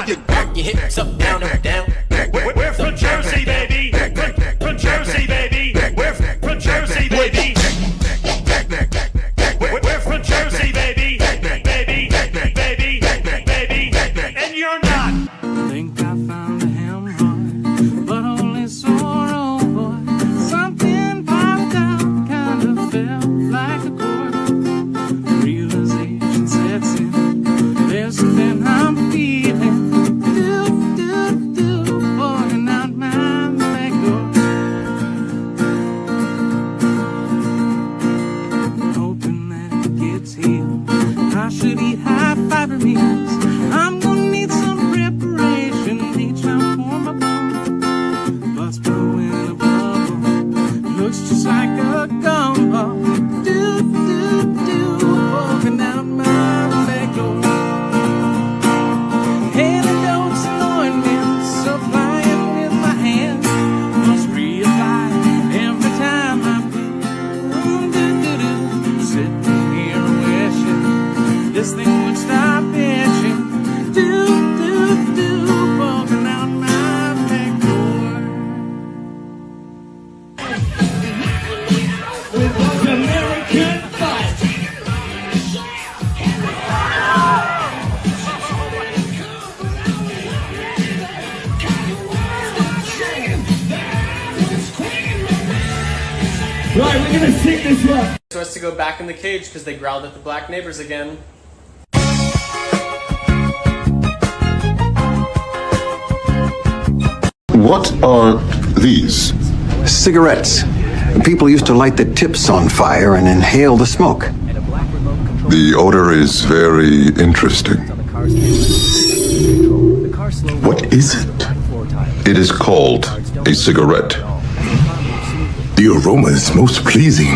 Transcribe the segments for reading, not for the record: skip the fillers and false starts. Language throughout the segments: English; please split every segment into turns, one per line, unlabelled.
not?
Back your hips up, down, up, down.
We're from Jersey, baby. From Jersey, baby. We're from Jersey, baby. We're from Jersey, baby. Baby, baby, baby, and you're not.
I think I found a hemorrhoid, but only sore, oh boy. Something popped out, kind of felt like a chord. Realization sets in, there's something I'm feeling. Walking out my back door. Hoping that it gets healed. I should eat high fiber meals. I'm gonna need some preparation each time for my bone. Butts blowing a bubble. Looks just like a gumball. Walking out my back door. Antidotes and ointments, supplying with my hands. Must reapply every time I feel. Sitting here wishing this thing would stop itching. Walking out my back door. American fight.
Right, we're gonna sing this one.
So as to go back in the cage because they growled at the black neighbors again.
What are these?
Cigarettes. People used to light the tips on fire and inhale the smoke.
The odor is very interesting. What is it? It is called a cigarette. The aroma is most pleasing.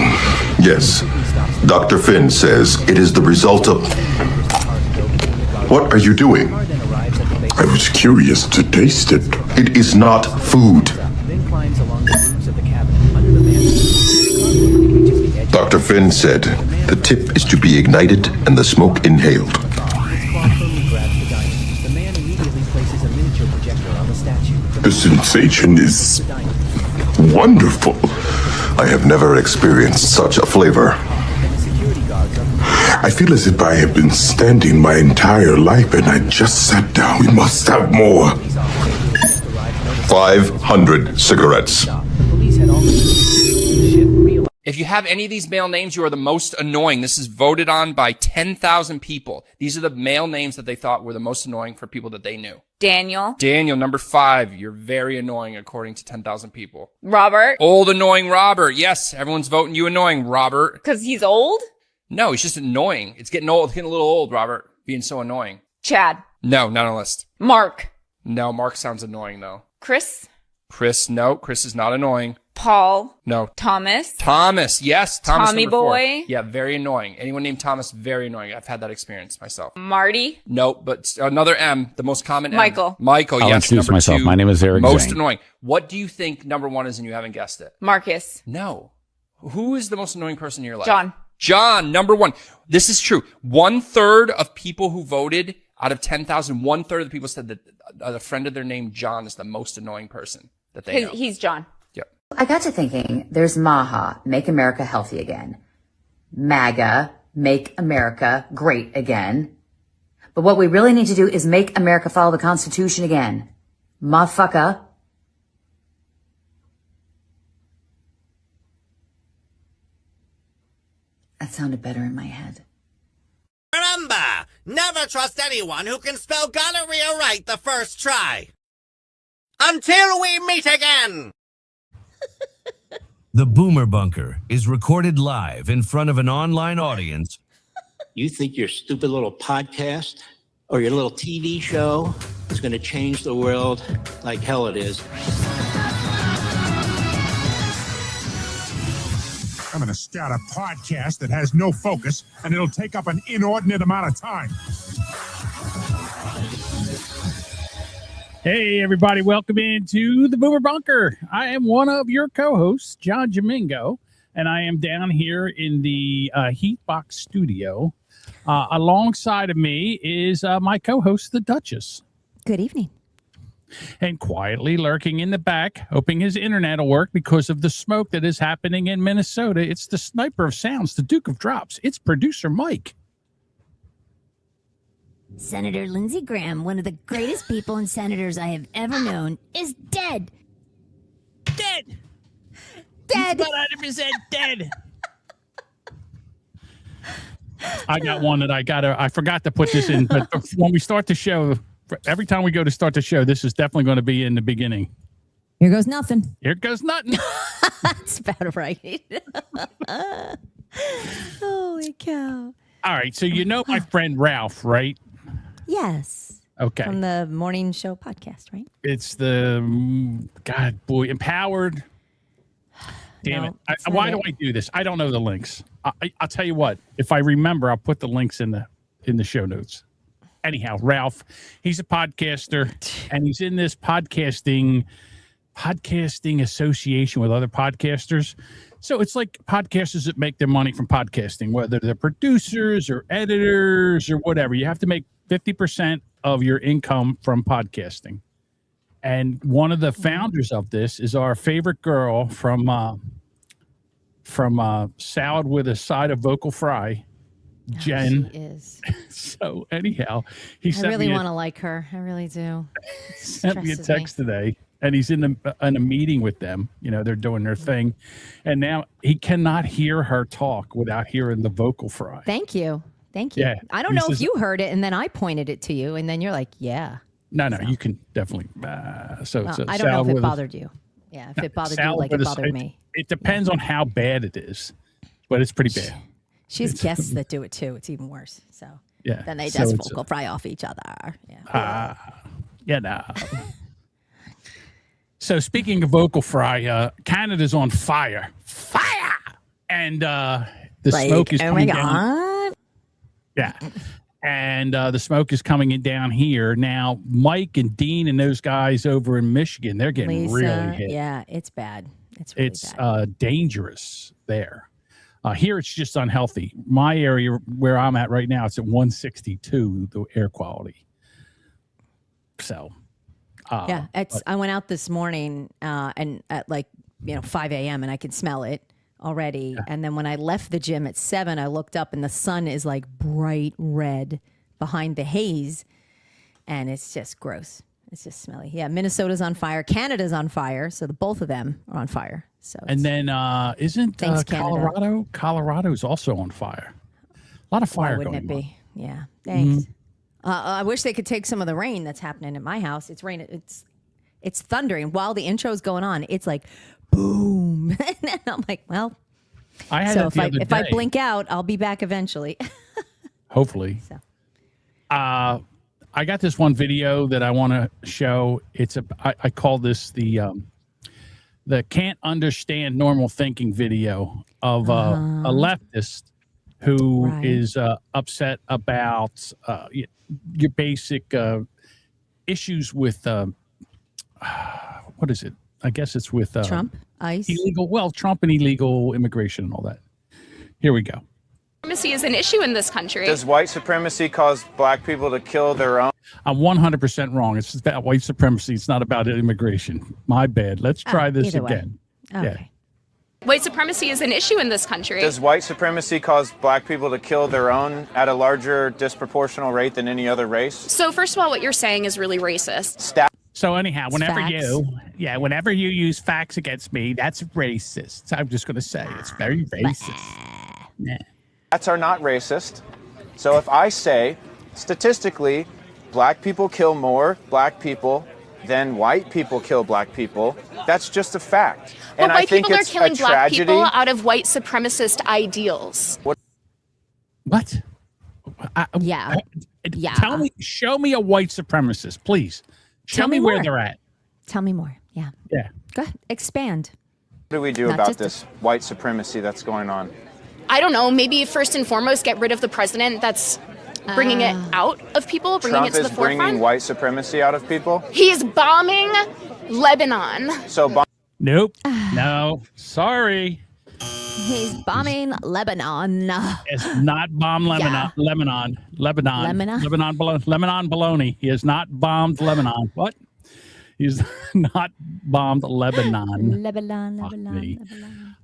Yes. Dr. Finn says it is the result of... What are you doing? I was curious to taste it. It is not food. Dr. Finn said the tip is to be ignited and the smoke inhaled. The sensation is wonderful. I have never experienced such a flavor. I feel as if I have been standing my entire life and I just sat down. We must have more. 500 cigarettes.
If you have any of these male names, you are the most annoying. This is voted on by 10,000 people. These are the male names that they thought were the most annoying for people that they knew.
Daniel.
Daniel, number 5. You're very annoying according to 10,000 people.
Robert.
Old annoying Robert. Yes, everyone's voting you annoying, Robert.
Because he's old?
No, he's just annoying. It's getting old. It's getting a little old, Robert, being so annoying.
Chad.
No, not on the list.
Mark.
No, Mark sounds annoying, though.
Chris.
Chris, no. Chris is not annoying.
Paul.
No.
Thomas.
Thomas, yes. Thomas,
Tommy
number 4.
Boy.
Yeah, very annoying. Anyone named Thomas, very annoying. I've had that experience myself.
Marty.
Nope, but another M, the most common M.
Michael.
Michael,
I'll
yes.
introduce
Number
myself.
2,
My name is Eric
most
Zane.
annoying. What do you think number 1 is and you haven't guessed it?
Marcus.
No. Who is the most annoying person in your life?
John.
John, number 1. This is true. 1/3 of people who voted out of 10,000, 1/3 of the people said that a friend of their name, John, is the most annoying person that they know.
He's John.
Yep.
I got to thinking, there's MAHA, Make America Healthy Again. MAGA, Make America Great Again. But what we really need to do is make America follow the Constitution again. Motherfucker. That sounded better in my head.
Remember, never trust anyone who can spell gonorrhea right the first try. Until we meet again!
The Boomer Bunker is recorded live in front of an online audience.
You think your stupid little podcast or your little TV show is going to change the world like hell it is.
I'm going to start a podcast that has no focus, and it'll take up an inordinate amount of time.
Hey, everybody. Welcome into the Boomer Bunker. I am one of your co-hosts, John Jamingo, and I am down here in the Heatbox studio. Alongside of me is my co-host, the Duchess.
Good evening.
And quietly lurking in the back, hoping his internet will work because of the smoke that is happening in Minnesota. It's the sniper of sounds, the Duke of Drops. It's producer Mike.
Senator Lindsey Graham, one of the greatest people and senators I have ever known, is dead.
Dead.
Dead.
He's 100% dead. I got one that I forgot to put this in, but when we start the show, every time we go to start the show, this is definitely going to be in the beginning.
Here goes nothing.
Here goes nothing.
That's about right. Holy cow.
All right. So you know my friend Ralph, right?
Yes.
Okay.
From the morning show podcast, right?
It's the, Empowered. Damn
No,
it. Why do I do this? I don't know the links. I'll tell you what. If I remember, I'll put the links in the show notes. Anyhow, Ralph, he's a podcaster, and he's in this podcasting association with other podcasters. So it's like podcasters that make their money from podcasting, whether they're producers or editors or whatever. You have to make 50% of your income from podcasting. And one of the founders of this is our favorite girl from Salad with a Side of Vocal Fry, Jen.
She is.
So anyhow,
I really want to like her. I really do.
Sent me a text today, and he's in a meeting with them. You know, they're doing their thing, and now he cannot hear her talk without hearing the vocal fry.
Thank you. Yeah. I don't know if you heard it, and then I pointed it to you, and then you're like, yeah.
No, you can definitely. So it's
I don't know if it bothered you. Yeah, if it bothered you like it bothered me.
It depends on how bad it is, but it's pretty bad.
She has guests that do it too. It's even worse. So
yeah,
then they just vocal fry off each other. Yeah.
So speaking of vocal fry, Canada's on fire, and the smoke is coming down. Yeah, and the smoke is coming down here now. Mike and Dean and those guys over in Michigan, they're getting really hit.
Yeah, it's bad. It's really
bad. Dangerous there. Here it's just unhealthy. My area where I'm at right now, it's at 162, the air quality. So,
I went out this morning and at 5 a.m. and I could smell it already. Yeah. And then when I left the gym at 7, I looked up and the sun is like bright red behind the haze. And it's just gross. It's just smelly. Yeah, Minnesota's on fire. Canada's on fire. So the both of them are on fire. So
and then isn't Colorado? Colorado's also on fire. A lot of fire going on.
Wouldn't it be? Yeah. Thanks. I wish they could take some of the rain that's happening at my house. It's raining. It's thundering while the intro's going on. It's like boom, and I'm like, well. If I blink out, I'll be back eventually.
Hopefully. So. I got this one video that I want to show. I call this the can't understand normal thinking video of a leftist who is upset about your basic issues with what is it? I guess it's with
Trump, ICE,
Trump and illegal immigration and all that. Here we go.
Supremacy is an issue in this country.
Does white supremacy cause black people to kill their own?
I'm 100% wrong. It's about white supremacy. It's not about immigration. My bad. Let's try this again.
Okay.
Yeah.
White supremacy is an issue in this country.
Does white supremacy cause black people to kill their own at a larger disproportional rate than any other race?
So first of all, what you're saying is really racist.
So anyhow, whenever you use facts against me, that's racist. I'm just going to say it's very racist. Yeah.
Stats are not racist. So if I say, statistically, black people kill more black people than white people kill black people, that's just a fact.
But
and
white
I think
people
it's
are killing
a
black
tragedy.
people out of white supremacist ideals.
What?
Yeah.
Show me a white supremacist, please. Show me where they're at.
Tell me more. Yeah.
Yeah.
Go ahead. Expand.
What do we do about this white supremacy that's going on?
I don't know. Maybe first and foremost, get rid of the president that's bringing it out of people, bringing it to the forefront.
Trump is bringing white supremacy out of people?
He is bombing Lebanon.
So
Nope. No. Sorry.
He's bombing Lebanon.
It's not bombed Lebanon. Lebanon baloney. He has not bombed Lebanon. What? He's not bombed Lebanon.
Lebanon.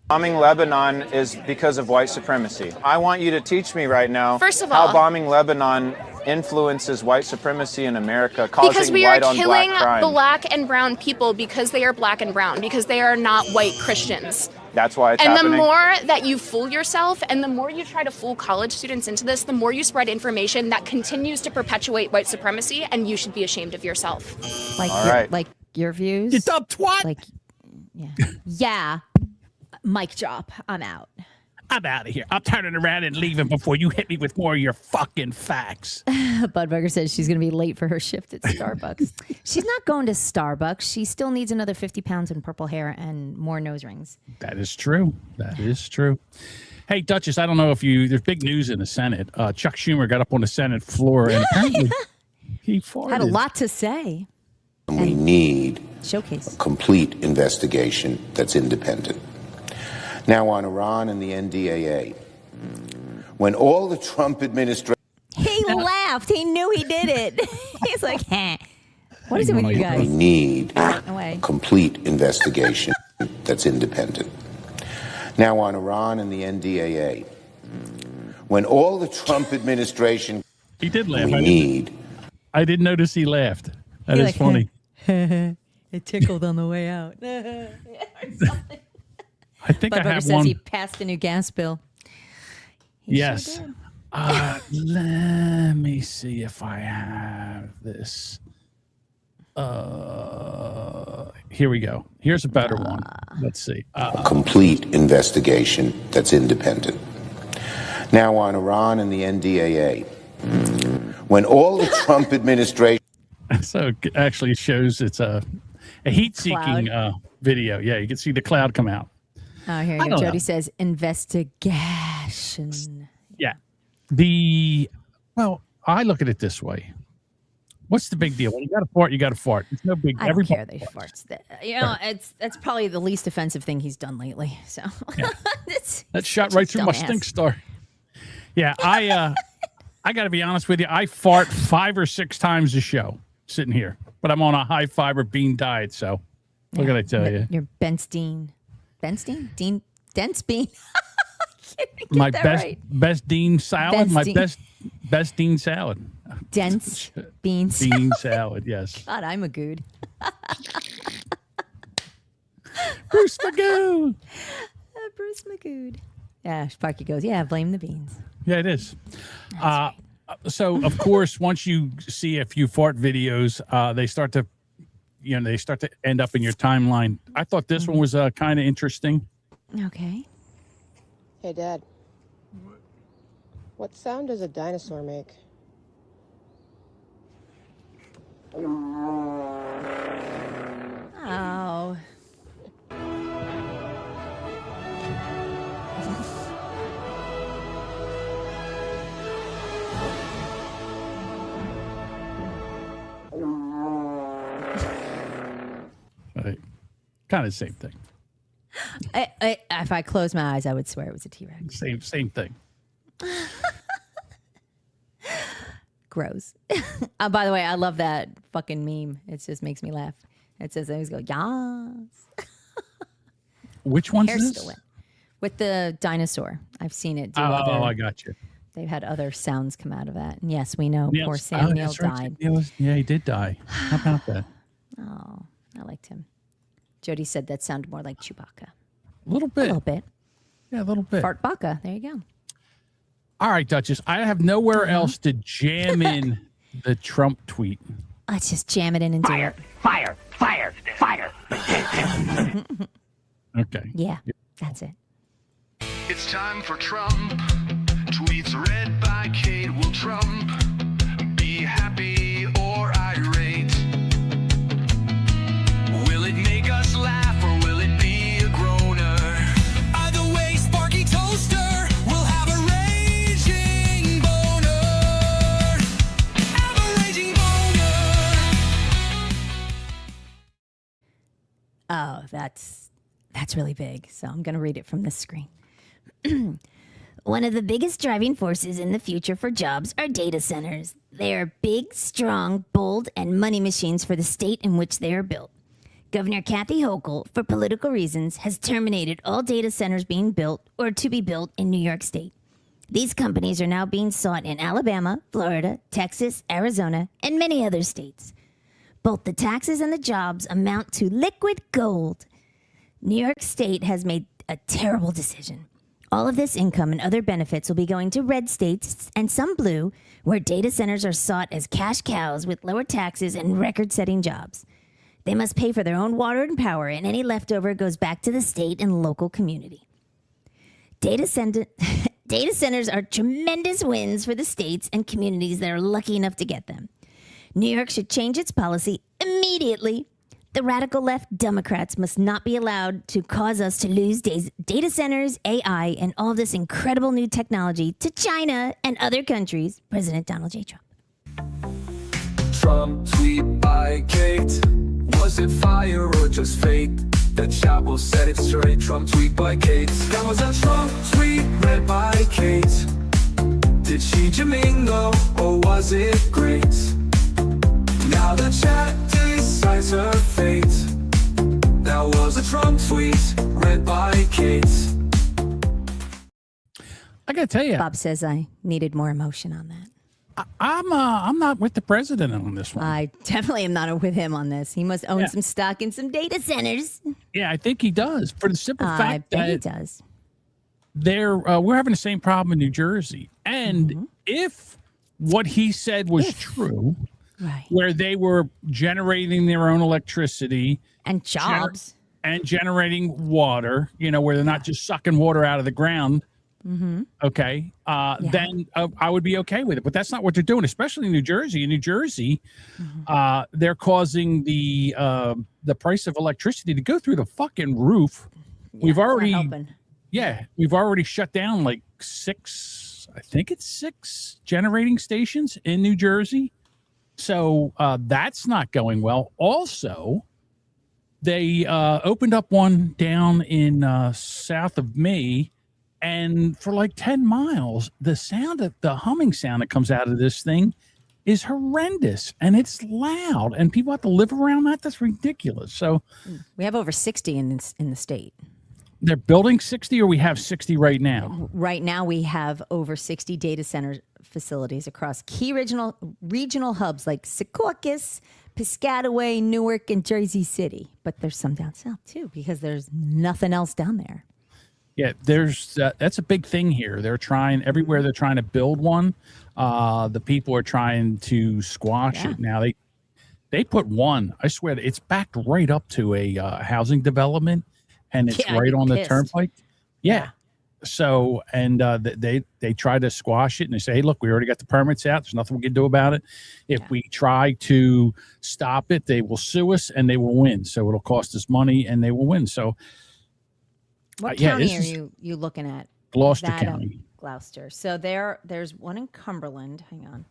Bombing Lebanon is because of white supremacy. I want you to teach me right now
First of all,
how bombing Lebanon influences white supremacy in America, causing
because we are
white on
killing
black crime.
black and brown people because they are black and brown, because they are not white Christians.
That's why it's
and
happening.
the more that you fool yourself and the more you try to fool college students into this, the more you spread information that continues to perpetuate white supremacy, and you should be ashamed of yourself.
Like your views?
You dumb twat!
Like, yeah. Mic drop. I'm out.
I'm out of here. I'm turning around and leaving before you hit me with more of your fucking facts.
Budburger says she's going to be late for her shift at Starbucks. She's not going to Starbucks. She still needs another 50 pounds in purple hair and more nose rings.
That is true. That is true. Hey, Duchess, I don't know if there's big news in the Senate. Chuck Schumer got up on the Senate floor and apparently he farted.
Had a lot to say.
We need
Showcase.
a complete investigation that's independent. Now on Iran and the NDAA. When all the Trump administration...
He laughed. He knew he did it. He's like, what is it with you guys?
We need
Away.
a complete investigation that's independent. Now on Iran and the NDAA. When all the Trump administration...
He did laugh.
I
didn't notice he laughed. That is funny.
It tickled on the way out.
I think I
Budburger
have
says
one.
he passed the new gas bill.
Yes.
Sure did.
Let me see if I have this. Here we go. Here's a better one. Let's see.
a complete investigation that's independent. Now on Iran and the NDAA. When all the Trump administration...
So it actually shows it's a heat-seeking video. Yeah, you can see the cloud come out.
Oh, here you go. Jody says investigation.
Yeah. Well, I look at it this way. What's the big deal? When you got to fart, you got to fart. It's no big.
I don't care that he farts. That's probably the least offensive thing he's done lately. So
that shot right through my stink star. Yeah, I got to be honest with you. I fart 5 or 6 times a show sitting here, but I'm on a high fiber bean diet. So what can I tell you?
You're Benstein, dense bean.
My best Dean salad. My best Dean salad.
Dense beans.
Bean salad. Yes.
God, I'm a good.
Bruce Magoo.
Bruce Magoo. Yeah, Sparky goes, yeah, blame the beans.
Yeah, it is. So, of course, once you see a few fart videos, they start to end up in your timeline. I thought this one was kind of interesting.
Okay.
Hey, Dad. What sound does a dinosaur make?
Oh.
Kind of the same thing.
If I close my eyes, I would swear it was a T-Rex.
Same thing.
Gross. By the way, I love that fucking meme. It just makes me laugh. It says, I always go, yas.
Which one's
Hair's
this?
still wet. With the dinosaur. I've seen it do
I got you.
They've had other sounds come out of that. And yes, we know poor
Yes.
Sam Neill
that's right.
died.
Yeah, he did die. How about that?
Oh, I liked him. Jody said that sounded more like Chewbacca.
A little bit.
A little bit.
Yeah, a little bit.
Fart Baka. There you go.
All right, Duchess. I have nowhere else to jam in the Trump tweet.
Let's just jam it in and do it.
Fire!
Okay.
Yeah, that's it.
It's time for Trump. Tweets read by Kate will Trump. Be happy or irate. Will it make us laugh or will it be a groaner? Either way, Sparky Toaster will have a raging boner. Have a raging boner.
Oh, that's That's really big. So I'm going to read it from this screen. One of the biggest driving forces in the future for jobs are data centers. They are big, strong, bold, and money machines for the state in which they are built. Governor Kathy Hochul, for political reasons, has terminated all data centers being built or to be built in New York State. These companies are now being sought in Alabama, Florida, Texas, Arizona, and many other states. Both the taxes and the jobs amount to liquid gold. New York State has made a terrible decision. All of this income and other benefits will be going to red states and some blue, where data centers are sought as cash cows with lower taxes and record-setting jobs. They must pay for their own water and power, and any leftover goes back to the state and local community. Data centers are tremendous wins for the states and communities that are lucky enough to get them. New York should change its policy immediately. The radical left Democrats must not be allowed to cause us to lose data centers, AI, and all this incredible new technology to China and other countries. President Donald J. Trump.
Trump tweet by Kate. Was it fire or just fate? The chat will set it straight. Trump tweet by Kate. That was a Trump tweet read by Kate. Did she Jamingo or was it great? Now the chat decides her fate. That was a Trump tweet read by Kate.
I gotta tell you,
Bob says I needed more emotion on that.
I'm not with the president on this one.
I definitely am not with him on this. He must own some stock in some data centers.
Yeah, I think he does, for the simple fact that
he does.
We're having the same problem in New Jersey. And if what he said was true,
right,
where they were generating their own electricity
and jobs
and generating water, where they're not just sucking water out of the ground. Okay. Then I would be okay with it, but that's not what they're doing, especially in New Jersey. In New Jersey, they're causing the price of electricity to go through the fucking roof. We've already shut down like six generating stations in New Jersey. So that's not going well. Also, they opened up one down in south of me. And for like 10 miles, the humming sound that comes out of this thing is horrendous, and it's loud, and people have to live around that. That's ridiculous. So
we have over 60 in the state.
They're building 60, or we have 60 right now?
Right now, we have over 60 data center facilities across key regional hubs like Secaucus, Piscataway, Newark, and Jersey City. But there's some down south, too, because there's nothing else down there.
Yeah, that's a big thing here. They're trying everywhere. They're trying to build one. The people are trying to squash it. Now they put one. I swear it's backed right up to a housing development, and it's right on the turnpike. Yeah. So and they try to squash it, and they say, "Hey, look, we already got the permits out. There's nothing we can do about it. If we try to stop it, they will sue us, and they will win. So it'll cost us money, and they will win." So.
What county are you looking at?
Gloucester County.
Gloucester. So there's one in Cumberland. Hang on.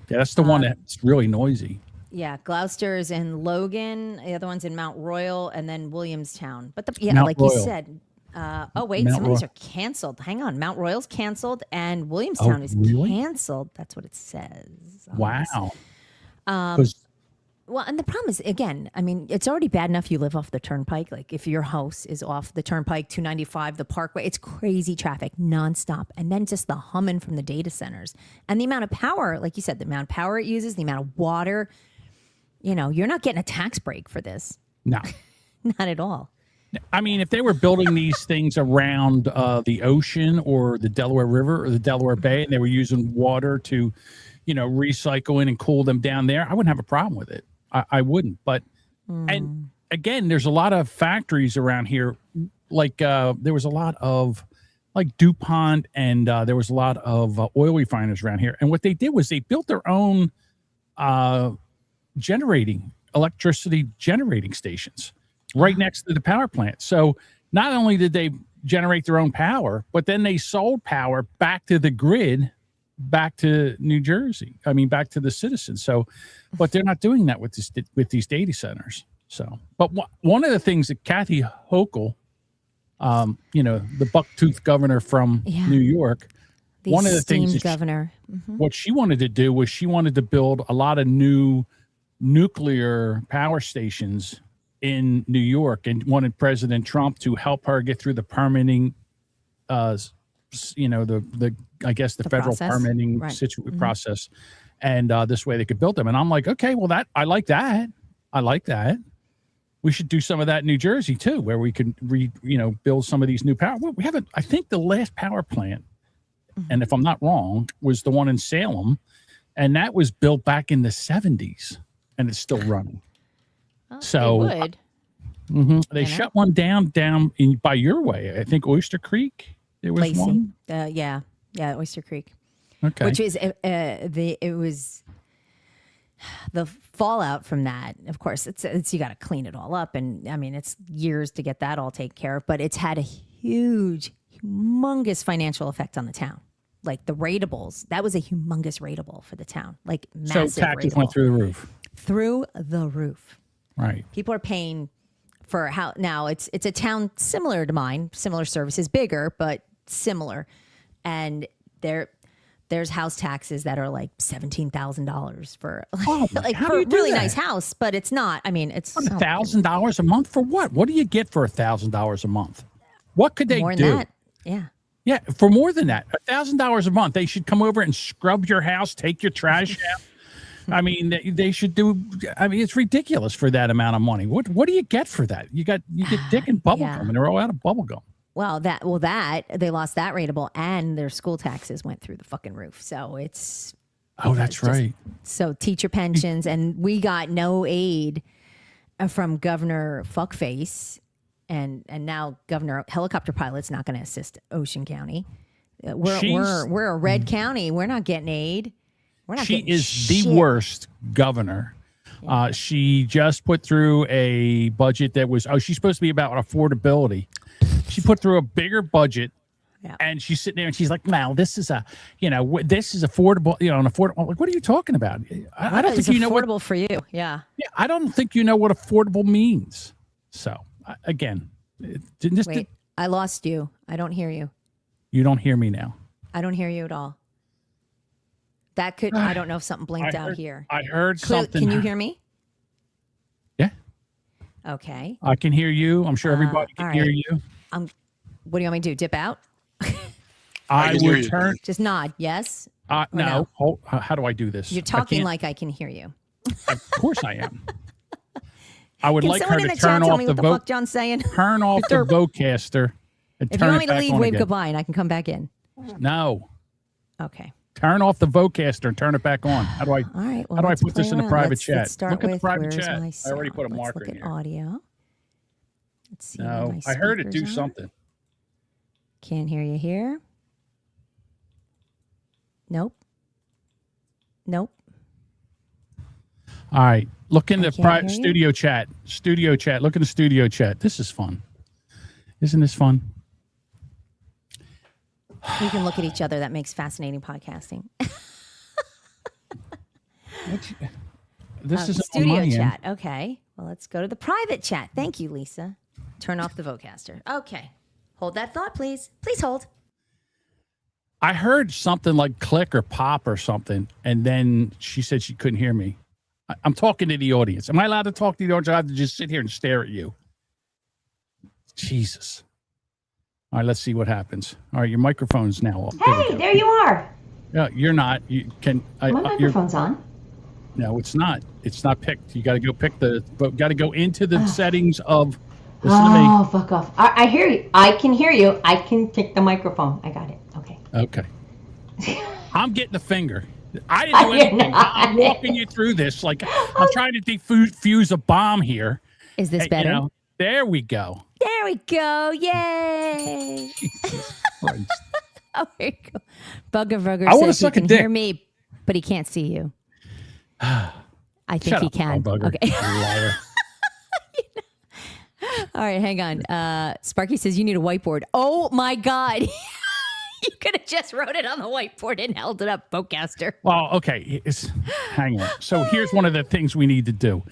Yeah, that's the one that's really noisy.
Yeah, Gloucester is in Logan. The other one's in Mount Royal, and then Williamstown. But
Mount Royal.
you said. Some of these are canceled. Hang on, Mount Royal's canceled, and Williamstown is canceled. That's what it says.
Wow.
Well, and the problem is, again, I mean, it's already bad enough you live off the turnpike. Like if your house is off the turnpike, 295, the parkway, it's crazy traffic nonstop. And then just the humming from the data centers and the amount of power, like you said, the amount of power it uses, the amount of water, you're not getting a tax break for this.
No,
not at all.
I mean, if they were building these things around the ocean or the Delaware River or the Delaware Bay, and they were using water to, recycle in and cool them down there, I wouldn't have a problem with it. I wouldn't, but and again, there's a lot of factories around here. Like there was a lot of like DuPont, and there was a lot of oil refiners around here. And what they did was they built their own electricity generating stations right next to the power plant. So not only did they generate their own power, but then they sold power back to the grid, back to New Jersey. I mean, back to the citizens. So, but they're not doing that with these data centers. So, but one of the things that Kathy Hochul the bucktooth governor from New York.
The
One of the things
esteemed governor. Mhm.
what she wanted to do was she wanted to build a lot of new nuclear power stations in New York, and wanted President Trump to help her get through the permitting, the federal
process?
permitting
Right.
process, and this way they could build them. And I'm like, okay, well I like that. We should do some of that in New Jersey too, where we can build some of these new power. Well, we haven't. I think the last power plant, and if I'm not wrong, was the one in Salem, and that was built back in the 70s, and it's still running.
Oh,
So
they would.
they shut one down in by your way. I think Oyster Creek. There was
Lacey.
one.
Yeah, Oyster Creek.
Okay.
Which is it was the fallout from that. Of course, it's you got to clean it all up, and I mean it's years to get that all taken care of. But it's had a humongous financial effect on the town. Like the ratables, that was a humongous ratable for the town. Like massive.
So taxes
ratable.
went through the roof.
Through the roof.
Right.
People are paying for how now it's a town similar to mine, similar services, bigger but similar, and there's house taxes that are like $17,000 for like
how
for
do
a
you do
really
that?
nice house, but it's not. I mean, it's
$1,000 a month for what? What do you get for $1,000 a month? What could they
more
do?
than that. Yeah.
Yeah, for more than that, $1,000 a month, they should come over and scrub your house, take your trash out. I mean, they should do. I mean, it's ridiculous for that amount of money. What do you get for that? You get dick and bubble gum, and they're all out of bubble gum.
Well, that they lost that rateable, and their school taxes went through the fucking roof. So it's
that's right.
So teacher pensions, and we got no aid from Governor Fuckface, and now Governor Helicopter Pilot's not going to assist Ocean County. We're a red county. We're not getting aid. We're not.
She
getting
is
shit.
the worst governor. She just put through a budget that was she's supposed to be about affordability. She put through a bigger budget, and she's sitting there and she's like, "Now this is this is affordable. An affordable." I'm like, what are you talking about? I don't think you know what
affordable for you. Yeah.
Yeah, I don't think you know what affordable means. So again,
Wait, I lost you. I don't hear you.
You don't hear me now.
I don't hear you at all. That could. I don't know if something blinked out here.
I heard something.
Can you hear me?
Yeah.
Okay.
I can hear you. I'm sure everybody
all
can hear
right.
you.
What do you want me to do? Dip out?
I would turn.
Just nod. Yes.
No.
no?
Hold, how do I do this?
You're talking like I can hear you.
Of course I am. I would
Can
like her
someone
to
in the chat
turn
tell
off
me
the
what the
vote.
fuck John's saying?
Turn off the vocaster. And
If you
turn
want me
it
to
back
leave,
on
wave
again.
goodbye, and I can come back in.
No.
Okay.
Turn off the vocaster and turn it back on. How do I?
All right. Well,
how do I
let's
put this
play
in the
around.
private
Let's
chat?
start
Look at the
with
private
where's
chat.
my
I already put a
sound?
marker
Let's
in
look
here.
at audio. Let's see. where
No,
my
I heard it do
speakers are.
something.
Can't hear you here. Nope. Nope.
All right. Look in the
can't hear you.
studio chat. Studio chat. Look in the studio chat. This is fun. Isn't this fun?
We can look at each other. That makes fascinating podcasting.
This is
studio chat. Okay. Well, let's go to the private chat. Thank you, Lisa. Turn off the vocaster. Okay. Hold that thought, please. Please hold.
I heard something like click or pop or something, and then she said she couldn't hear me. I'm talking to the audience. Am I allowed to talk to the audience? I have to just sit here and stare at you. Jesus. All right, let's see what happens. All right, your microphone's now off.
Hey, there you are.
No, you're not. You can.
My microphone's on.
No, it's not. It's not picked. You got to go pick got to go into the settings of. Listen to me.
Oh, fuck off. I hear you. I can hear you. I can pick the microphone. I got it. Okay.
Okay. I'm getting the finger. I didn't do anything. I'm walking you through this. Like I'm trying to defuse a bomb here.
Is this better?
There we go.
There we go. Yay. Oh, there you go. Bugger
I wanna
says he
suck a
can
dick.
hear me, but he can't see you. I think
Shut
he
up,
can.
Bugger.
Okay.
You liar.
All right, hang on. Sparky says you need a whiteboard. Oh my God. You could have just wrote it on the whiteboard and held it up, bowcaster.
Well, okay. Hang on. So here's one of the things we need to do.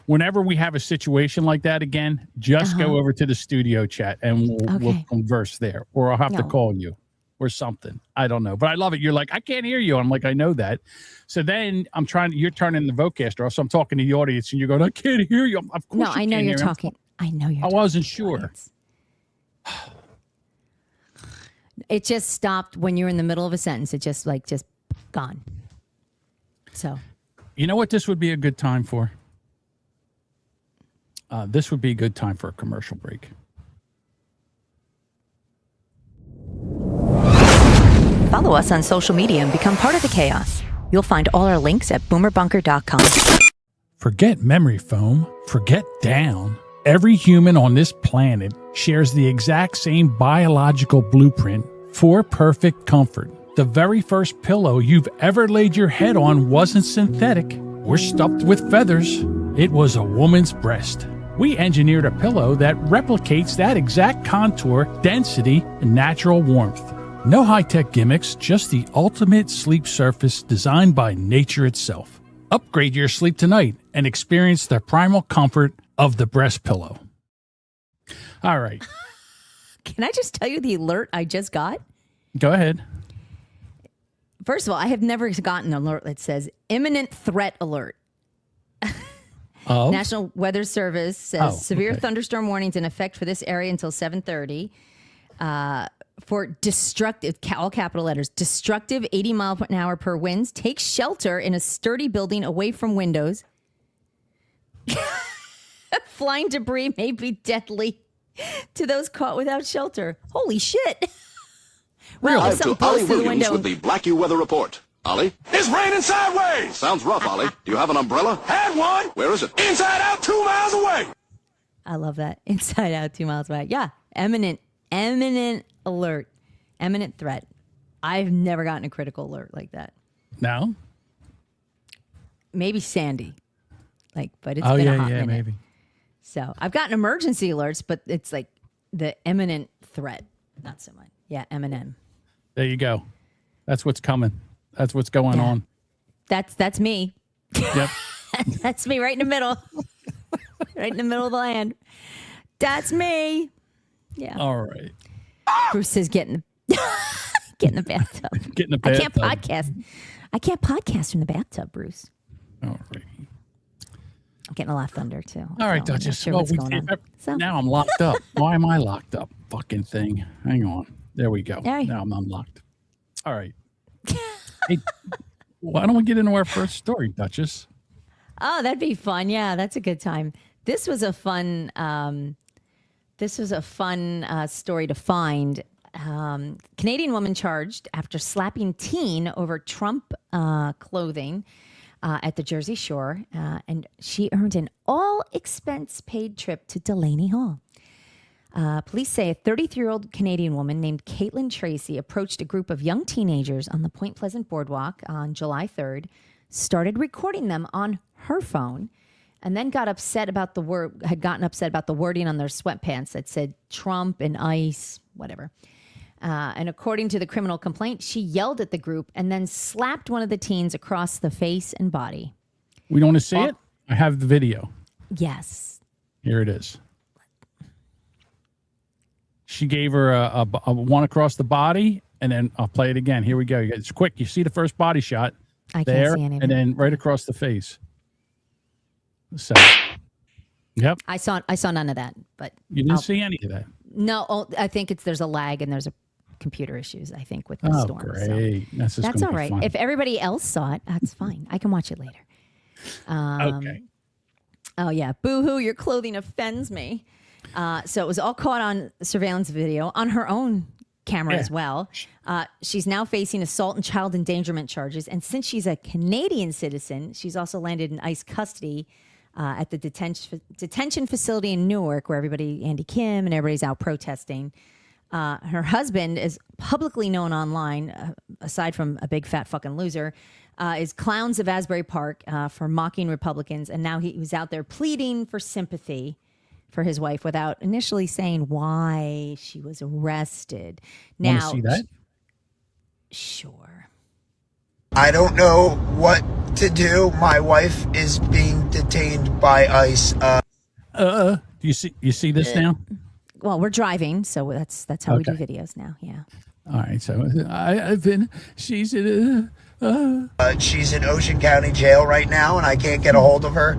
Whenever we have a situation like that again, just go over to the studio chat and we'll converse there. Or I'll have to call you or something. I don't know. But I love it. You're like, I can't hear you. I'm like, I know that. So then you're turning the vocaster off. So I'm talking to the audience and you're going, I can't hear you. Of course
No, I know you're talking. I know you're talking.
I wasn't sure.
It just stopped when you're in the middle of a sentence. It just gone. So,
you know what this would be a good time for? This would be a good time for a commercial break.
Follow us on social media and become part of the chaos. You'll find all our links at boomerbunker.com.
Forget memory foam. Forget down. Every human on this planet shares the exact same biological blueprint for perfect comfort. The very first pillow you've ever laid your head on wasn't synthetic or stuffed with feathers. It was a woman's breast. We engineered a pillow that replicates that exact contour, density, and natural warmth. No high-tech gimmicks, just the ultimate sleep surface designed by nature itself. Upgrade your sleep tonight and experience the primal comfort of the breast pillow. All right.
Can I just tell you the alert I just got?
Go ahead.
First of all, I have never gotten an alert that says imminent threat alert. National Weather Service says severe thunderstorm warnings in effect for this area until 7:30. For destructive, all capital letters, destructive 80 mile an hour per winds. Take shelter in a sturdy building away from windows. Flying debris may be deadly to those caught without shelter. Holy shit. Well, if something blows through the window.
With the Blackie Weather Report. Ollie?
It's raining sideways.
Sounds rough, Ollie. Do you have an umbrella?
Had one.
Where is it?
Inside out 2 miles away.
I love that. Inside out 2 miles away. Yeah. Imminent alert. Imminent threat. I've never gotten a critical alert like that.
No?
Maybe Sandy. But it's been a hot minute.
Maybe.
So I've gotten emergency alerts, but it's like the imminent threat. Not so much. Yeah, Eminem.
There you go. That's what's coming. That's what's going on.
That's me.
Yep.
That's me right in the middle. Right in the middle of the land. That's me. Yeah.
All right.
Bruce says get in the bathtub.
Get in the bathtub.
I can't podcast from the bathtub, Bruce.
All right.
I'm getting a lot of thunder too.
All right, Duchess.
Sure what's going on.
Now I'm locked up. Why am I locked up? Fucking thing. Hang on. There we go.
Hey.
Now I'm unlocked. All right. Hey, why don't we get into our first story, Duchess?
Oh, that'd be fun. Yeah, that's a good time. This was a fun. Story to find. Canadian woman charged after slapping teen over Trump clothing at the Jersey Shore, and she earned an all-expense-paid trip to Delaney Hall. Police say a 33-year-old Canadian woman named Caitlin Tracy approached a group of young teenagers on the Point Pleasant Boardwalk on July 3rd, started recording them on her phone, and then got upset about the wording on their sweatpants that said Trump and ICE, whatever. And according to the criminal complaint, she yelled at the group and then slapped one of the teens across the face and body.
We don't want to see it? I have the video.
Yes.
Here it is. She gave her a one across the body, and then I'll play it again. Here we go. It's quick. You see the first body shot
I
there,
can't see anything.
and then right across the face. So, yep.
I saw none of that, but
You didn't see any of that.
no. I think there's a lag and there's a computer issues. I think with the
Oh,
storm.
great.
So that's all right.
Fun.
If everybody else saw it, that's fine. I can watch it later.
Okay.
Oh yeah, boo-hoo! Your clothing offends me. So it was all caught on surveillance video on her own camera as well. She's now facing assault and child endangerment charges. And since she's a Canadian citizen, she's also landed in ICE custody at the detention facility in Newark, where Andy Kim and everybody's out protesting. Her husband is publicly known online, aside from a big fat fucking loser, is Clowns of Asbury Park for mocking Republicans. And now he was out there pleading for sympathy for his wife without initially saying why she was arrested. Now,
see that?
Sure.
I don't know what to do. My wife is being detained by ICE.
Do you see this now?
Well, we're driving, so that's how we do
Okay.
videos now. Yeah.
All right. So she's in
She's in Ocean County Jail right now, and I can't get a hold of her.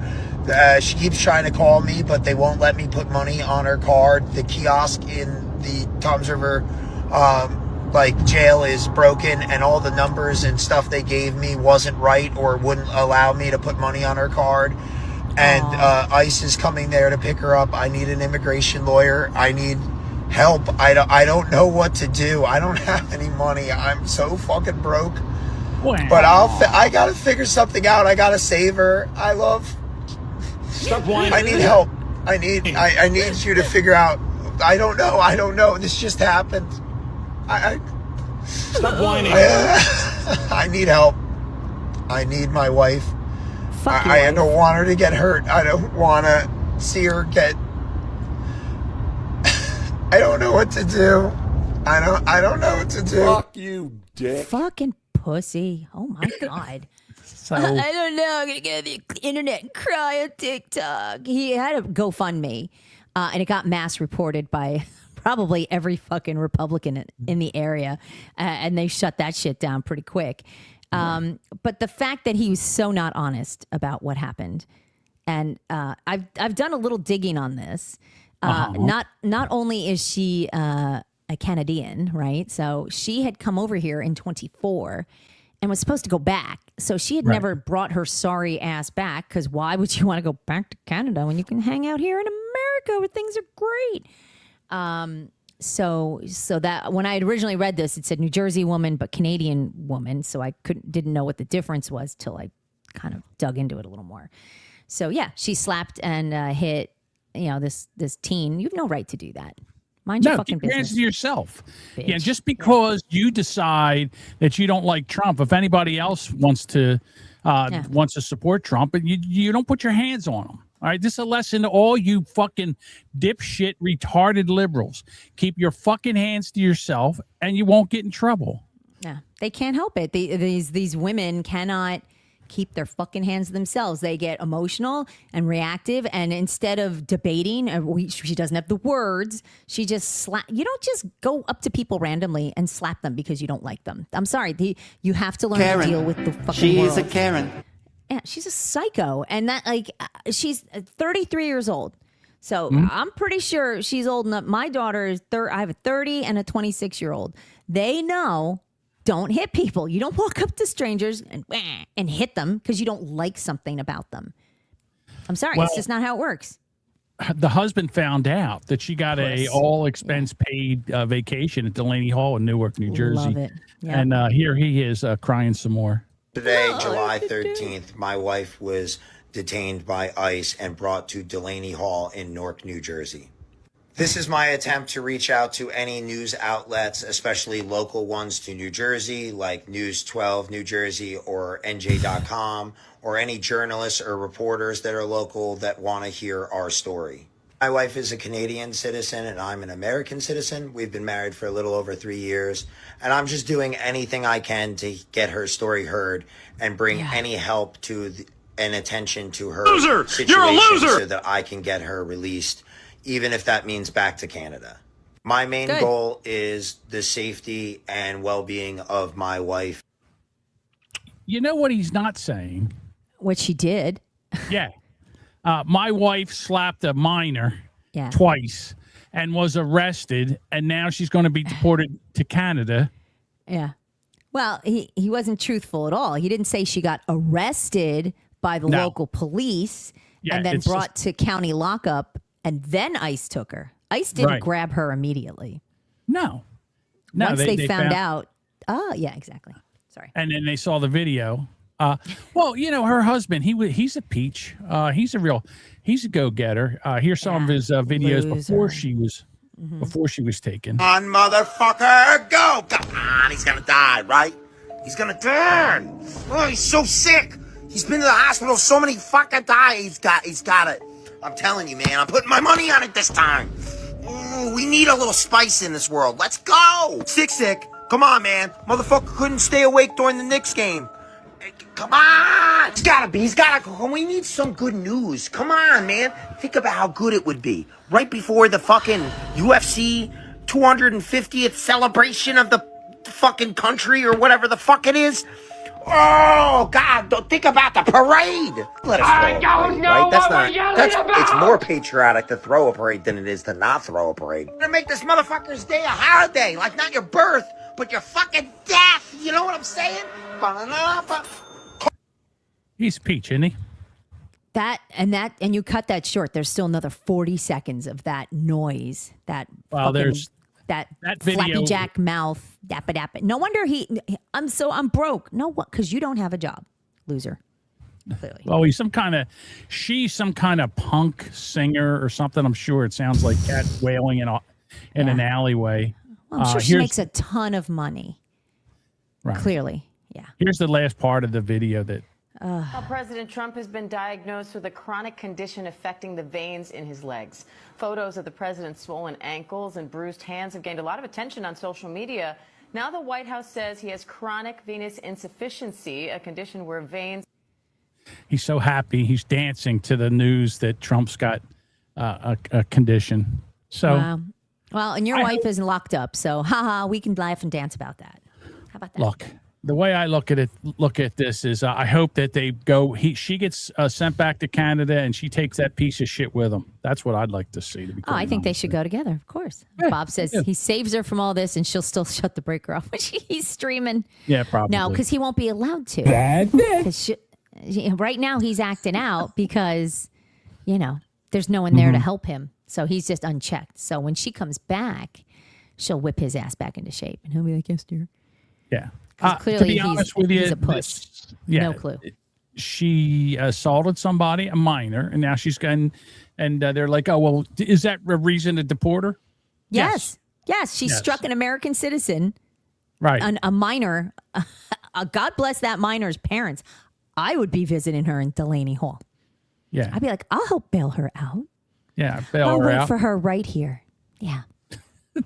She keeps trying to call me, but they won't let me put money on her card. The kiosk in the Toms River jail is broken, and all the numbers and stuff they gave me wasn't right or wouldn't allow me to put money on her card. And ICE is coming there to pick her up. I need an immigration lawyer. I need help. I don't know what to do. I don't have any money. I'm so fucking broke. But I gotta figure something out. I gotta save her.
Stop whining.
I need help. I need you to figure out. I don't know. This just happened.
Stop whining.
I need help. I need my wife. I don't want her to get hurt. I don't want to see her get. I don't know what to do. I don't know what to do.
Fuck you, dick.
Fucking pussy. Oh my God. I don't know. I'm gonna get on the internet and cry on TikTok. He had a GoFundMe, and it got mass reported by probably every fucking Republican in the area, and they shut that shit down pretty quick. But the fact that he was so not honest about what happened, and I've done a little digging on this. Not only is she a Canadian, right? So she had come over here in 24 and was supposed to go back. So she had never brought her sorry ass back, because why would you want to go back to Canada when you can hang out here in America where things are great? So that when I had originally read this, it said New Jersey woman but Canadian woman. So I didn't know what the difference was till I kind of dug into it a little more. So yeah, she slapped and hit this teen. You have no right to do that. Mind your fucking business.
Answer yourself.
Bitch.
Yeah, just because you decide that you don't like Trump, if anybody else wants to support Trump, and you don't put your hands on him. All right, this is a lesson to all you fucking dipshit, retarded liberals. Keep your fucking hands to yourself, and you won't get in trouble.
Yeah, they can't help it. These women cannot keep their fucking hands to themselves. They get emotional and reactive, and instead of debating, she doesn't have the words. She just slap. You don't just go up to people randomly and slap them because you don't like them. I'm sorry. You have to learn to deal with the fucking world.
She's a Karen.
Yeah, she's a psycho, and that she's 33 years old. So I'm pretty sure she's old enough. My daughter is I have a 30 and a 26-year-old. They know. Don't hit people. You don't walk up to strangers and hit them because you don't like something about them. I'm sorry. It's just not how it works.
The husband found out that she got a all expense paid vacation at Delaney Hall in Newark, New Jersey.
Love it. Yeah.
And here he is crying some more.
Today, July 13th, my wife was detained by ICE and brought to Delaney Hall in Newark, New Jersey. This is my attempt to reach out to any news outlets, especially local ones to New Jersey, like News 12 New Jersey or NJ.com, or any journalists or reporters that are local that want to hear our story. My wife is a Canadian citizen and I'm an American citizen. We've been married for a little over 3 years, and I'm just doing anything I can to get her story heard and bring any help to and attention to her situation. You're a loser! So that I can get her released, even if that means back to Canada. My main goal is the safety and well-being of my wife.
You know what he's not saying?
What she did.
Yeah. My wife slapped a minor twice and was arrested, and now she's going to be deported to Canada.
Yeah. Well, he wasn't truthful at all. He didn't say she got arrested by the local police and then brought to county lockup, and then ICE took her. ICE didn't grab her immediately.
No.
Once they found out. Oh, yeah, exactly. Sorry.
And then they saw the video. Well, you know, her husband, he's a peach. He's a go-getter. Here's some of his videos before she was taken.
On, motherfucker, go! Come on, he's gonna die, right? He's gonna turn. Oh, he's so sick. He's been to the hospital so many fucking times. He's got it. I'm telling you, man, I'm putting my money on it this time. Ooh, we need a little spice in this world. Let's go. Sick, Come on, man. Motherfucker couldn't stay awake during the Knicks game. Come on! He's gotta go. We need some good news. Come on, man. Think about how good it would be. Right before the fucking UFC 250th celebration of the fucking country or whatever the fuck it is. Oh, God, don't think about the parade. Let us throw a parade, right? It's more patriotic to throw a parade than it is to not throw a parade. We're gonna make this motherfucker's day a holiday. Like, not your birth, but your fucking death. You know what I'm saying?
He's Peach, isn't he?
And you cut that short. There's still another 40 seconds of that noise. That
there's
that
video.
flappy jack mouth, dappa dappa. No wonder I'm broke. No, what? Because you don't have a job, loser. Clearly.
Well, she's some kind of punk singer or something. I'm sure it sounds like cat wailing in an alleyway.
Well, I'm sure she makes a ton of money.
Right.
Clearly, yeah.
Here's the last part of the video that.
President Trump has been diagnosed with a chronic condition affecting the veins in his legs. Photos of the president's swollen ankles and bruised hands have gained a lot of attention on social media. Now the White House says he has chronic venous insufficiency, a condition where veins...
He's so happy. He's dancing to the news that Trump's got a condition. So,
wow. Well, and your wife is locked up, so we can laugh and dance about that. How about that?
Look, the way I look at this is I hope that they go. She gets sent back to Canada and she takes that piece of shit with him. That's what I'd like to see.
I think they should go together, of course. Yeah, Bob says he saves her from all this and she'll still shut the breaker off when he's streaming.
Yeah, probably.
No, because he won't be allowed to. Right now he's acting out because, there's no one there to help him. So he's just unchecked. So when she comes back, she'll whip his ass back into shape. And he'll be like, yes, dear.
Yeah.
Clearly,
to be honest with you,
he's a puss. No clue.
She assaulted somebody, a minor, and now she's going, and they're like, oh, well, is that a reason to deport her?
Yes. She struck an American citizen,
right?
A minor. God bless that minor's parents. I would be visiting her in Delaney Hall.
Yeah.
I'd be like, I'll help bail her out.
Yeah, bail
I'll
her
wait
out.
for her right here. Yeah.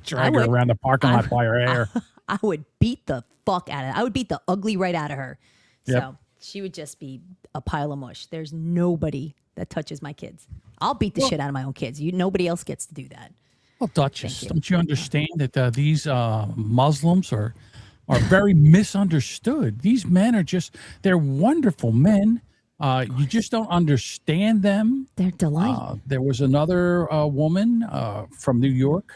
Drag her around the parking lot by her hair.
I would beat the fuck out of it. I would beat the ugly right out of her.
Yep.
So she would just be a pile of mush. There's nobody that touches my kids. I'll beat the shit out of my own kids. Nobody else gets to do that.
Well, Duchess, don't you understand that these Muslims are very misunderstood? These men they're wonderful men. You just don't understand them.
They're delightful.
There was another woman from New York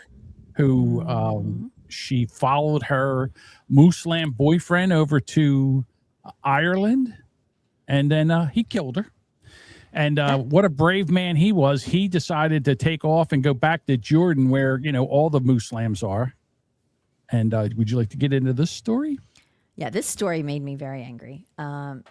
who she followed her Muslim boyfriend over to Ireland, and then he killed her. And what a brave man he was. He decided to take off and go back to Jordan where, all the Muslims are. And would you like to get into this story?
Yeah, this story made me very angry. All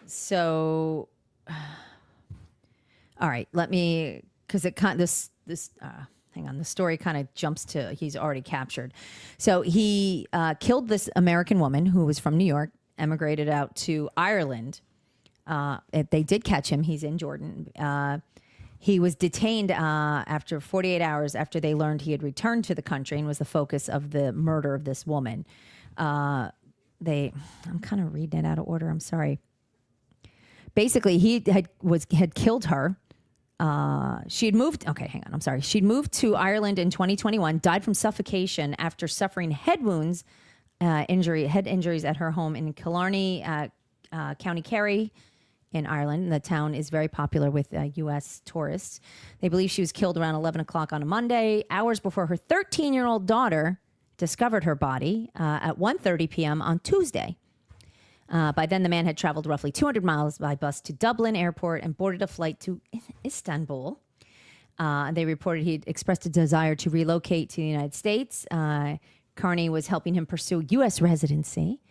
right, let me, because hang on, the story kind of jumps to he's already captured. So he killed this American woman who was from New York, emigrated out to Ireland. They did catch him. He's in Jordan. He was detained after 48 hours after they learned he had returned to the country and was the focus of the murder of this woman. I'm kind of reading it out of order. I'm sorry. Basically, he had killed her. She had moved. Okay, hang on. I'm sorry. She'd moved to Ireland in 2021. Died from suffocation after suffering head injuries at her home in Killarney, County Kerry, in Ireland. The town is very popular with U.S. tourists. They believe she was killed around 11 o'clock on a Monday, hours before her 13-year-old daughter discovered her body at 1:30 p.m. on Tuesday. By then, the man had traveled roughly 200 miles by bus to Dublin Airport and boarded a flight to Istanbul. They reported he'd expressed a desire to relocate to the United States. Carney was helping him pursue U.S. residency.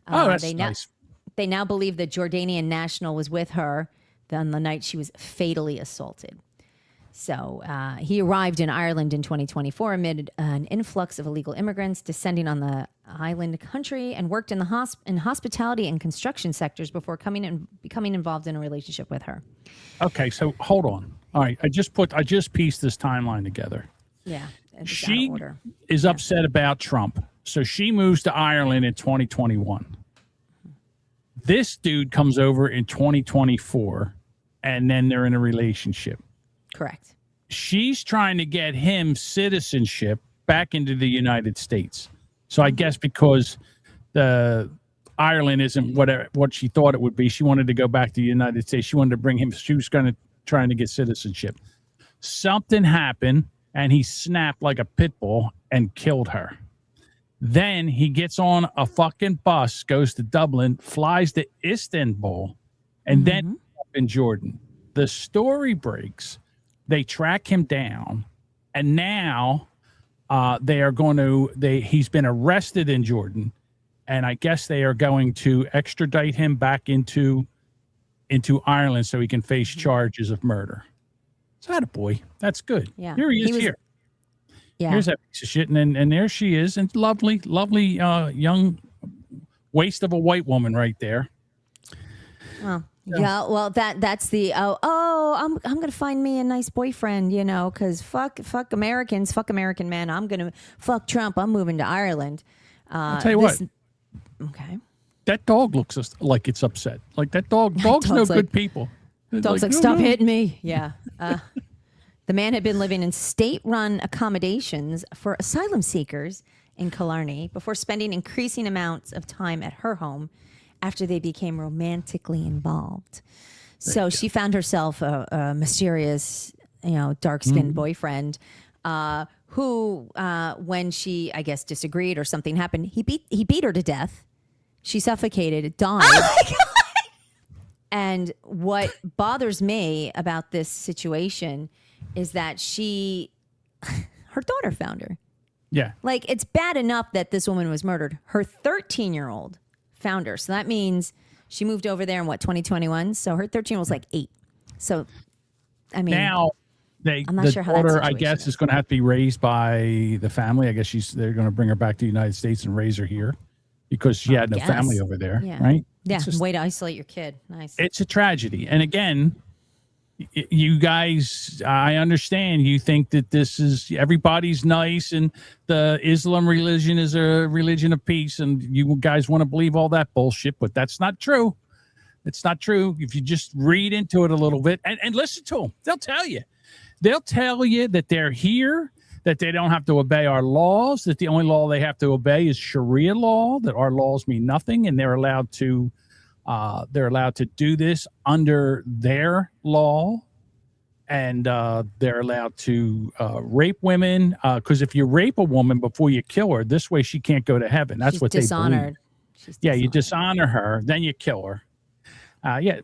That's nice.
They now believe the Jordanian national was with her on the night she was fatally assaulted. So he arrived in Ireland in 2024 amid an influx of illegal immigrants descending on the island country and worked in the hospitality and construction sectors before becoming involved in a relationship with her.
Okay, so hold on. All right, I just pieced this timeline together.
Yeah.
She is upset about Trump. So she moves to Ireland in 2021. This dude comes over in 2024, and then they're in a relationship.
Correct.
She's trying to get him citizenship back into the United States. So I guess because the Ireland isn't what she thought it would be, she wanted to go back to the United States. She wanted to bring him. She was trying to get citizenship. Something happened, and he snapped like a pit bull and killed her. Then he gets on a fucking bus, goes to Dublin, flies to Istanbul, and then up in Jordan. The story breaks. They track him down, and now they are going to. He's been arrested in Jordan, and I guess they are going to extradite him back into Ireland so he can face charges of murder. So that a boy. That's good.
Yeah.
Here he is here.
Yeah.
Here's that piece of shit, and there she is, and lovely young waist of a white woman right there.
Oh. Yeah, well, that's the I'm gonna find me a nice boyfriend, because fuck Americans, fuck American men. I'm gonna fuck Trump. I'm moving to Ireland.
I'll tell you what.
Okay.
That dog looks like it's upset. Like that dog's no good people.
Dog's like, stop hitting me. Yeah. The man had been living in state-run accommodations for asylum seekers in Killarney before spending increasing amounts of time at her home after they became romantically involved. So she found herself a mysterious, dark-skinned boyfriend who, when she, I guess, disagreed or something happened, he beat her to death. She suffocated, died. Oh my God! And what bothers me about this situation is that her daughter found her.
Yeah.
Like, it's bad enough that this woman was murdered. Her 13-year-old found her. So that means she moved over there in 2021. So her 13 was like 8. So, I mean,
now
I'm not sure how that
daughter, I
situation
guess, is going to have to be raised by the family. I guess they're going to bring her back to the United States and raise her here because she had no family over there, right?
Yeah. Way to isolate your kid. Nice.
It's a tragedy. And again, you guys, I understand you think that this is everybody's nice and the Islam religion is a religion of peace and you guys want to believe all that bullshit, but that's not true. It's not true. If you just read into it a little bit and listen to them, they'll tell you that they're here, that they don't have to obey our laws, that the only law they have to obey is Sharia law, that our laws mean nothing and they're allowed to do this under their law, and they're allowed to rape women. Because if you rape a woman before you kill her, this way she can't go to heaven. That's what
dishonored.
they believe. You dishonor her, then you kill her.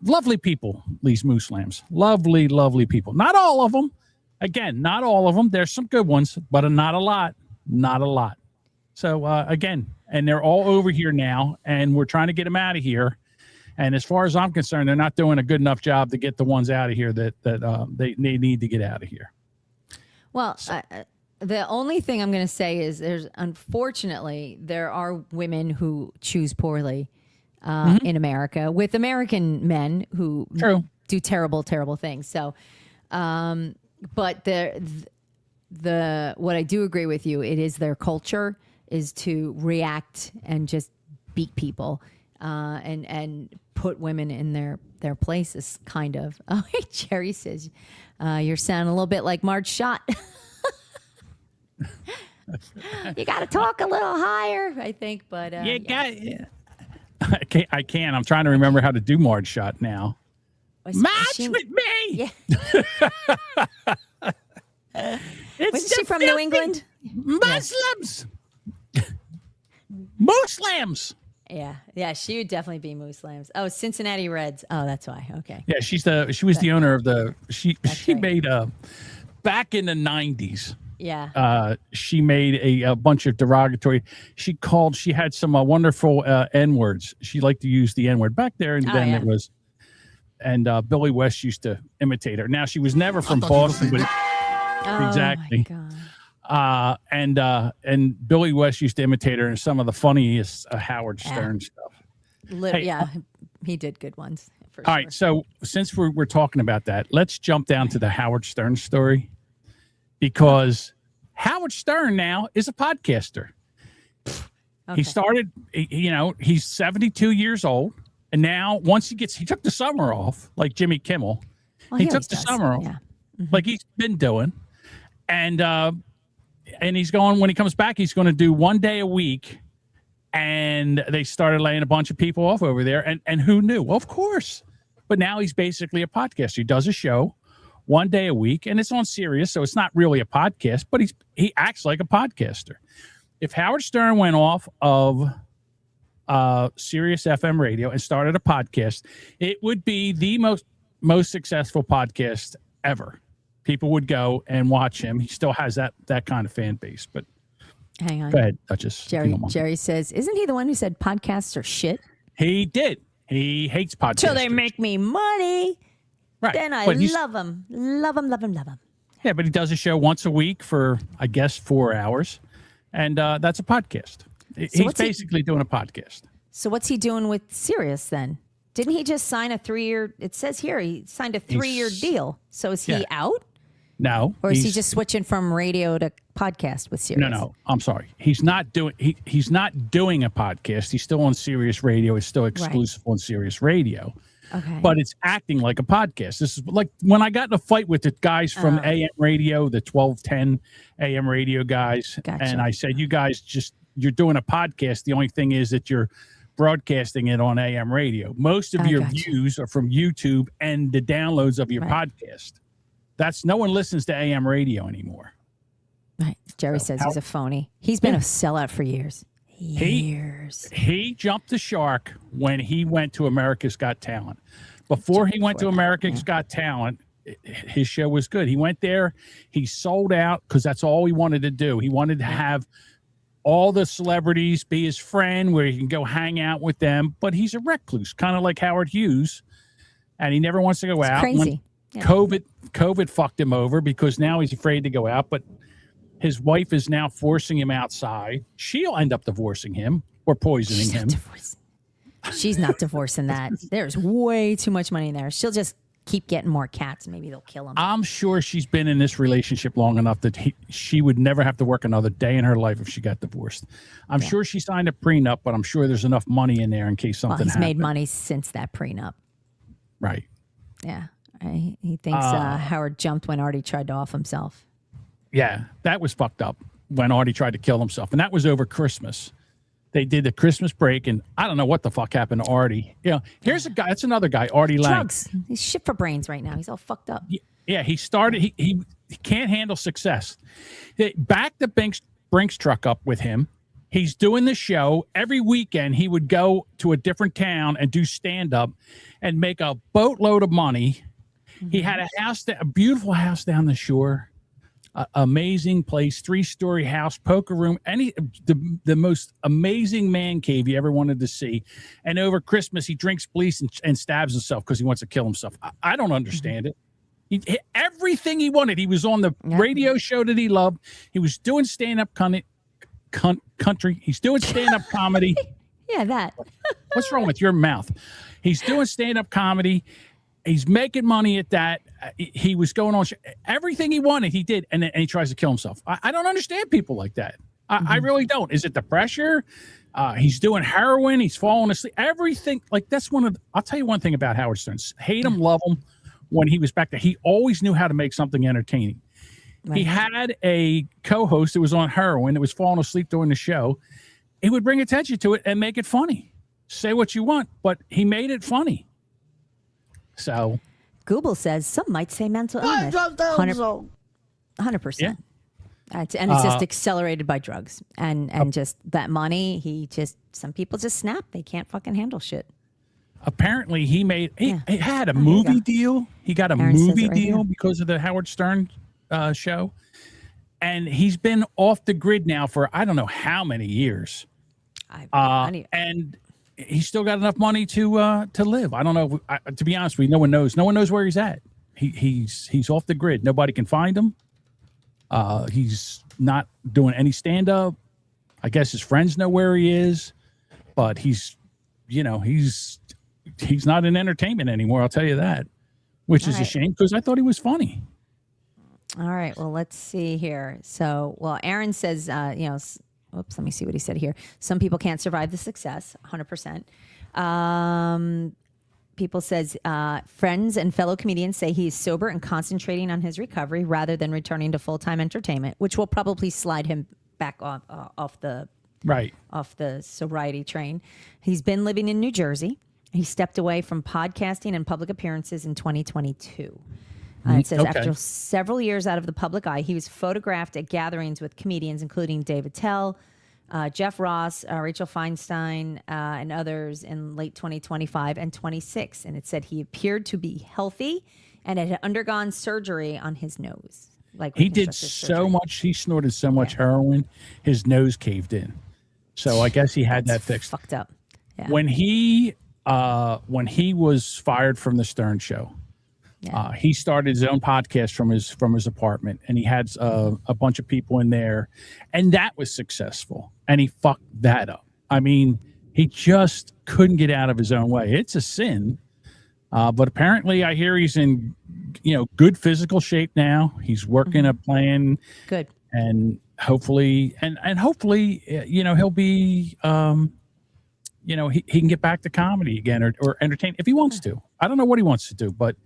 Lovely people, these Muslims. Lovely, lovely people. Not all of them. Again, not all of them. There's some good ones, but not a lot. Not a lot. So, again, and they're all over here now, and we're trying to get them out of here. And as far as I'm concerned, they're not doing a good enough job to get the ones out of here that they need to get out of here.
Well, the only thing I'm going to say is unfortunately, there are women who choose poorly in America with American men who do terrible, terrible things. So, but what I do agree with you, it is their culture is to react and just beat people. And put women in their places, kind of. Oh, hey, Jerry says, you're sounding a little bit like Marge Schott. You got to talk a little higher, I think. But
I can't. I'm trying to remember how to do Marge Schott now. Match with me.
Yeah. Wasn't she from New England?
Muslims. Muslims.
Yeah, she would definitely be Muslims. Oh, Cincinnati Reds. Oh, that's why. Okay.
Yeah, she was the owner of the. She made back in the 90s.
Yeah.
She made a bunch of derogatory. She had some wonderful N words. She liked to use the N word back there, and then it was. And Billy West used to imitate her. Now she was never from Boston, but exactly.
My God.
And Billy West used to imitate her in some of the funniest Howard Stern stuff.
He did good ones.
All right, so since we're talking about that, let's jump down to the Howard Stern story, because Howard Stern now is a podcaster.
Okay.
He started, he's 72 years old. And now he took the summer off, like Jimmy Kimmel.
Well,
he
he
took
always
the
does.
summer off,
Yeah.
like he's been doing. And he's going, when he comes back, he's going to do 1 day a week. And they started laying a bunch of people off over there. And who knew? Well, of course. But now he's basically a podcaster. He does a show 1 day a week, and it's on Sirius, so it's not really a podcast, but he acts like a podcaster. If Howard Stern went off of Sirius FM radio and started a podcast, it would be the most successful podcast ever. People would go and watch him. He still has that kind of fan base. But
hang on,
go ahead, Duchess.
Jerry says, isn't he the one who said podcasts are shit?
He did. He hates podcasts.
Till they make me money.
Right.
Then I love them. Love them, love them, love them.
Yeah, but he does a show once a week for, I guess, 4 hours. And that's a podcast. He's basically doing a podcast.
So what's he doing with Sirius then? Didn't he just sign a 3-year? It says here he signed a 3-year deal. So is he out?
No.
Or is he just switching from radio to podcast with Sirius?
No. I'm sorry. He's not doing he's not doing a podcast. He's still on Sirius Radio. It's still exclusive on Sirius Radio.
Okay.
But it's acting like a podcast. This is like when I got in a fight with the guys from AM Radio, the 1210 AM Radio guys.
Gotcha.
And I said, you guys you're doing a podcast. The only thing is that you're broadcasting it on AM radio. Most of your views are from YouTube and the downloads of your podcast. No one listens to AM radio anymore.
Right. Jerry says he's a phony. He's been a sellout for years. He jumped the shark when he went to America's Got Talent. Before he went to America's Got Talent, his show was good. He went there. He sold out because that's all he wanted to do. He wanted to have all the celebrities be his friend where he can go hang out with them. But he's a recluse, kind of like Howard Hughes. And he never wants to go out. Crazy.
When COVID fucked him over because now he's afraid to go out. But his wife is now forcing him outside. She'll end up divorcing him or poisoning him.
She's not divorcing that. There's way too much money in there. She'll just keep getting more cats. Maybe they'll kill him.
I'm sure she's been in this relationship long enough that she would never have to work another day in her life if she got divorced. I'm sure she signed a prenup, but I'm sure there's enough money in there in case something
he's
happened.
made money since that prenup.
Right.
Yeah. He thinks Howard jumped when Artie tried to off himself.
Yeah, that was fucked up when Artie tried to kill himself. And that was over Christmas. They did the Christmas break, and I don't know what the fuck happened to Artie. Here's a guy. That's another guy, Artie Lang.
Drugs. He's shit for brains right now. He's all fucked up.
Yeah, he started. He can't handle success. They backed the Brinks truck up with him. He's doing the show. Every weekend, he would go to a different town and do stand-up and make a boatload of money. Mm-hmm. He had a beautiful house down the shore. Amazing place, 3-story house, poker room, the most amazing man cave you ever wanted to see. And over Christmas, he drinks bleach and stabs himself because he wants to kill himself. I don't understand it. Everything he wanted. He was on the radio show that he loved. He was doing stand-up country. He's doing stand-up comedy.
Yeah, that.
What's wrong with your mouth? He's doing stand-up comedy. He's making money at that. He was going on everything he wanted. He did, and he tries to kill himself. I don't understand people like that. I really don't. Is it the pressure? He's doing heroin. He's falling asleep. Everything like that's I'll tell you one thing about Howard Stern. Hate him, love him. When he was back there, he always knew how to make something entertaining. Right. He had a co-host that was on heroin that was falling asleep during the show. He would bring attention to it and make it funny. Say what you want, but he made it funny. So,
Google says some might say mental illness. 100%. Yeah. And it's just accelerated by drugs and just that money. Some people just snap. They can't fucking handle shit.
Apparently, he had a movie deal. He got a movie deal because of the Howard Stern show, and he's been off the grid now for I don't know how many years. And he's still got enough money to live. I don't know. To be honest with you, no one knows. No one knows where he's at. He's off the grid. Nobody can find him. He's not doing any stand up. I guess his friends know where he is, but he's not in entertainment anymore. I'll tell you that, which is a shame because I thought he was funny.
All right. Well, let's see here. So, Aaron says, Oops, let me see what he said here. Some people can't survive the success, 100%. People says friends and fellow comedians say he's sober and concentrating on his recovery rather than returning to full-time entertainment, which will probably slide him back off the sobriety train. He's been living in New Jersey. He stepped away from podcasting and public appearances in 2022. It says after several years out of the public eye, he was photographed at gatherings with comedians, including Dave Attell, Jeff Ross, Rachel Feinstein, and others in late 2025 and 26. And it said he appeared to be healthy and had undergone surgery on his nose. Like
he did so much. He snorted so much heroin, his nose caved in. So I guess he had that fixed.
Fucked up. Yeah.
When he was fired from the Stern Show, he started his own podcast from his apartment, and he had a bunch of people in there, and that was successful. And he fucked that up. I mean, he just couldn't get out of his own way. It's a sin, but apparently, I hear he's in good physical shape now. He's working a plan.
Good.
And hopefully, he'll be. He can get back to comedy again or entertain if he wants to. I don't know what he wants to do, but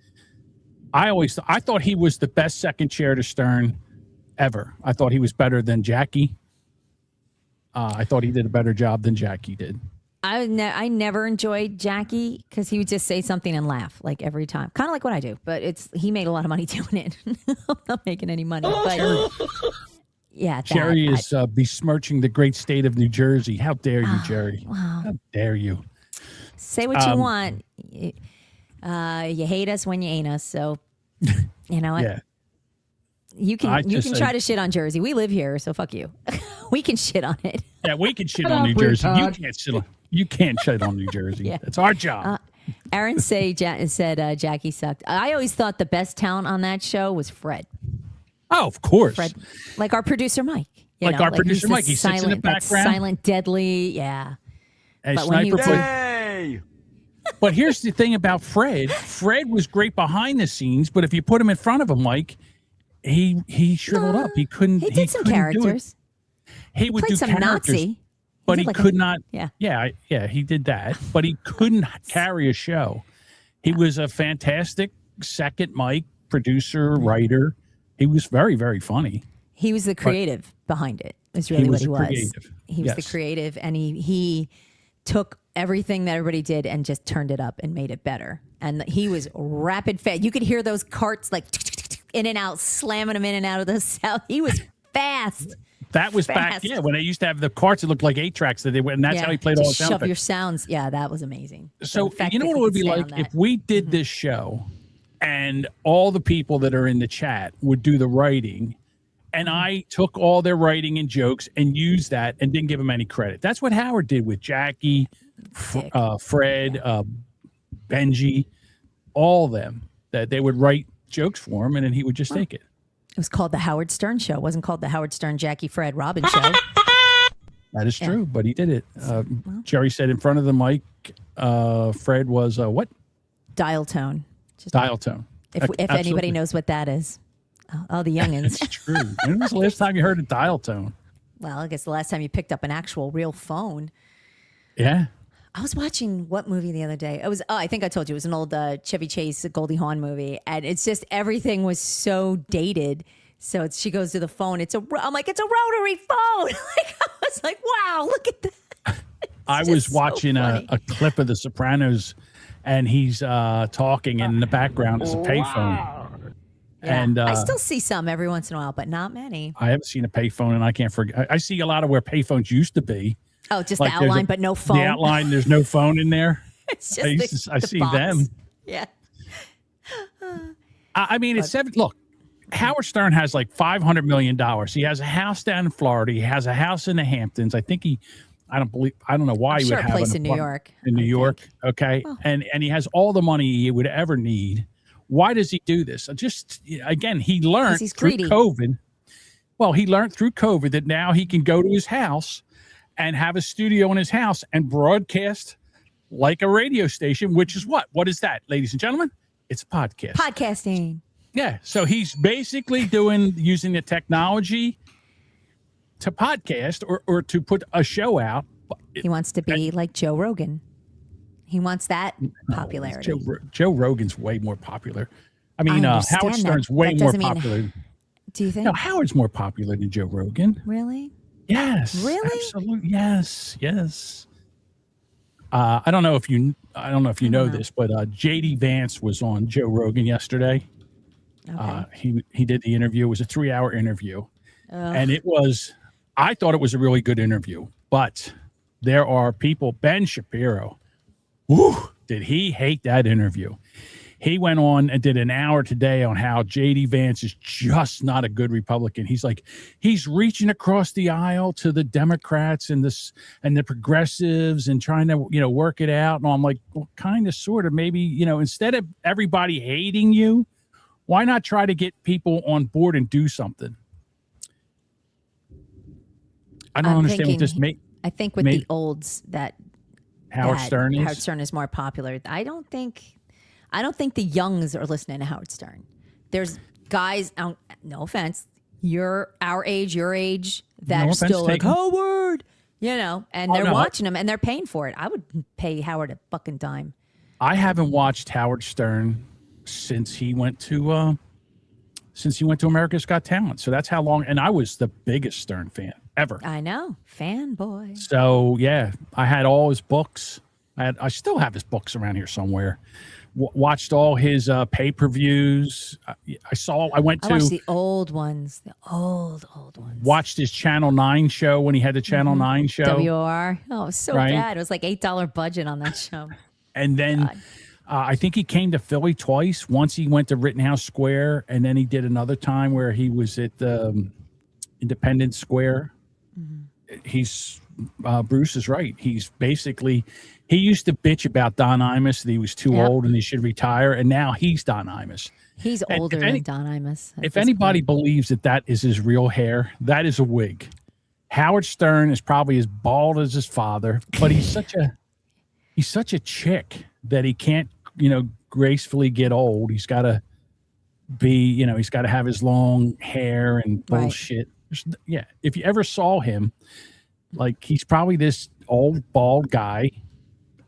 I thought he was the best second chair to Stern ever. I thought he was better than Jackie. I thought he did a better job than Jackie did.
I never enjoyed Jackie because he would just say something and laugh like every time, kind of like what I do. But he made a lot of money doing it. I'm not making any money. But yeah,
Jerry is besmirching the great state of New Jersey. How dare you, Jerry?
Wow.
How dare you?
Say what you want. You hate us when you ain't us. So you know what?
Yeah.
You can try to shit on Jersey. We live here, so fuck you. We can shit on it.
Yeah, we can shit on New Jersey. You can't shit on New Jersey. Yeah. It's our job.
Aaron said Jackie sucked. I always thought the best talent on that show was Fred.
Oh, of course.
Fred, like our producer Mike.
Producer Mike. He sits in the background.
Silent, deadly. Yeah.
And but here's the thing about Fred. Fred was great behind the scenes, but if you put him in front of him, Mike, he shriveled up. He couldn't.
He did some characters.
He would do
some
characters,
Nazi.
but he could not.
Yeah.
He did that, but he couldn't carry a show. He was a fantastic second mic producer, writer. He was very, very funny.
He was the creative behind it. Is really what he was.
Creative.
He was the creative, and he took everything that everybody did and just turned it up and made it better. And he was rapid fast. You could hear those carts like in and out, slamming them in and out of the cell. He was fast.
That was back, when they used to have the carts that looked like 8 tracks that they went, and that's how he played all the sound
effects. Shove your sounds. Yeah, that was amazing.
So you know what it would be like if we did this show and all the people that are in the chat would do the writing, and I took all their writing and jokes and used that and didn't give them any credit. That's what Howard did with Jackie, Fred, Benji, all of them. That they would write jokes for him, and then he would just take it.
It was called the Howard Stern Show. It wasn't called the Howard Stern, Jackie, Fred, Robin Show.
That is true, but he did it. Jerry said in front of the mic, Fred was what?
Dial tone.
Dial tone.
If anybody knows what that is. Oh, the youngins.
It's true. When was the last time you heard a dial tone?
Well, I guess the last time you picked up an actual real phone.
Yeah.
I was watching what movie the other day? It was, I think I told you, it was an old Chevy Chase, Goldie Hawn movie. And it's just, everything was so dated. So she goes to the phone. I'm like, it's a rotary phone. I was like, wow, look at that.
I was watching a clip of The Sopranos, and he's talking, and in the background is a payphone.
Yeah.
And
I still see some every once in a while, but not many.
I haven't seen a payphone, and I can't forget. I see a lot of where payphones used to be.
Oh, just like the outline, but no phone.
The outline, there's no phone in there.
It's just
I see them.
Yeah.
I mean, it's seven. Look, Howard Stern has like $500 million. He has a house down in Florida. He has a house in the Hamptons. I think I don't know why he would have a
place in New York.
In New York, okay, and he has all the money he would ever need. Why does he do this? Just again, he learned through COVID. Well, he learned through COVID that now he can go to his house and have a studio in his house and broadcast like a radio station, which is what? What is that, ladies and gentlemen? It's a podcast.
Podcasting.
Yeah. So he's basically using the technology to podcast or to put a show out.
He wants to be like Joe Rogan. He wants that popularity.
Joe Rogan's way more popular. I mean, Howard Stern's way more popular.
Do you think?
No, Howard's more popular than Joe Rogan.
Really?
Yes.
Really?
Absolutely. Yes. I don't know if you know this, but JD Vance was on Joe Rogan yesterday.
Okay.
He did the interview. It was a 3-hour interview, and I thought it was a really good interview. But there are people. Ben Shapiro, did he hate that interview? He went on and did an hour today on how JD Vance is just not a good Republican. He's like, he's reaching across the aisle to the Democrats and the progressives and trying to, work it out. And I'm like, well, kind of, sort of, maybe, instead of everybody hating you, why not try to get people on board and do something? I don't understand what this makes.
I think with the olds that
Howard Stern
is more popular. I don't think the youngs are listening to Howard Stern. There's guys, no offense, our age, your age, that are still like, Howard, and they're watching him and they're paying for it. I would pay Howard a fucking dime.
I haven't watched Howard Stern since he went to America's Got Talent. So that's how long, and I was the biggest Stern fan ever.
I know, fanboy.
So yeah, I had all his books. I still have his books around here somewhere. Watched all his pay-per-views. I watched
the old ones, the old ones.
Watched his Channel 9 show when he had the Channel 9 show.
WR. Oh, it was so bad. It was like $8 budget on that show.
And then I think he came to Philly twice. Once he went to Rittenhouse Square, and then he did another time where he was at Independence Square. Mm-hmm. Bruce is right. He's basically... He used to bitch about Don Imus that he was too old and he should retire, and now he's Don Imus.
He's older than Don Imus.
If anybody believes that is his real hair, that is a wig. Howard Stern is probably as bald as his father, but he's such a chick that he can't, gracefully get old. He's got to be, he's got to have his long hair and bullshit. Right. Yeah, if you ever saw him, like, he's probably this old bald guy.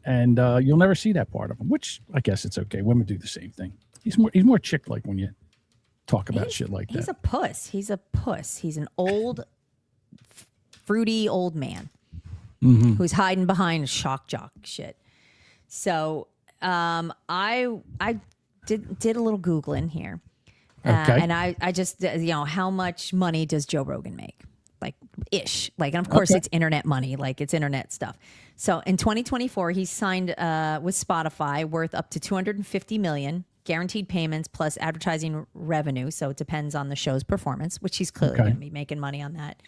And you'll never see that part of him, which I guess it's okay. Women do the same thing. He's more chick-like when you talk about shit like that.
He's a puss. He's an old, fruity old man who's hiding behind shock jock shit. So I did a little Googling here. And I just, how much money does Joe Rogan make? Like ish, like, and of course it's internet money, like it's internet stuff. So in 2024, he signed with Spotify, worth up to $250 million guaranteed payments plus advertising revenue. So it depends on the show's performance, which he's clearly going to be making money on that.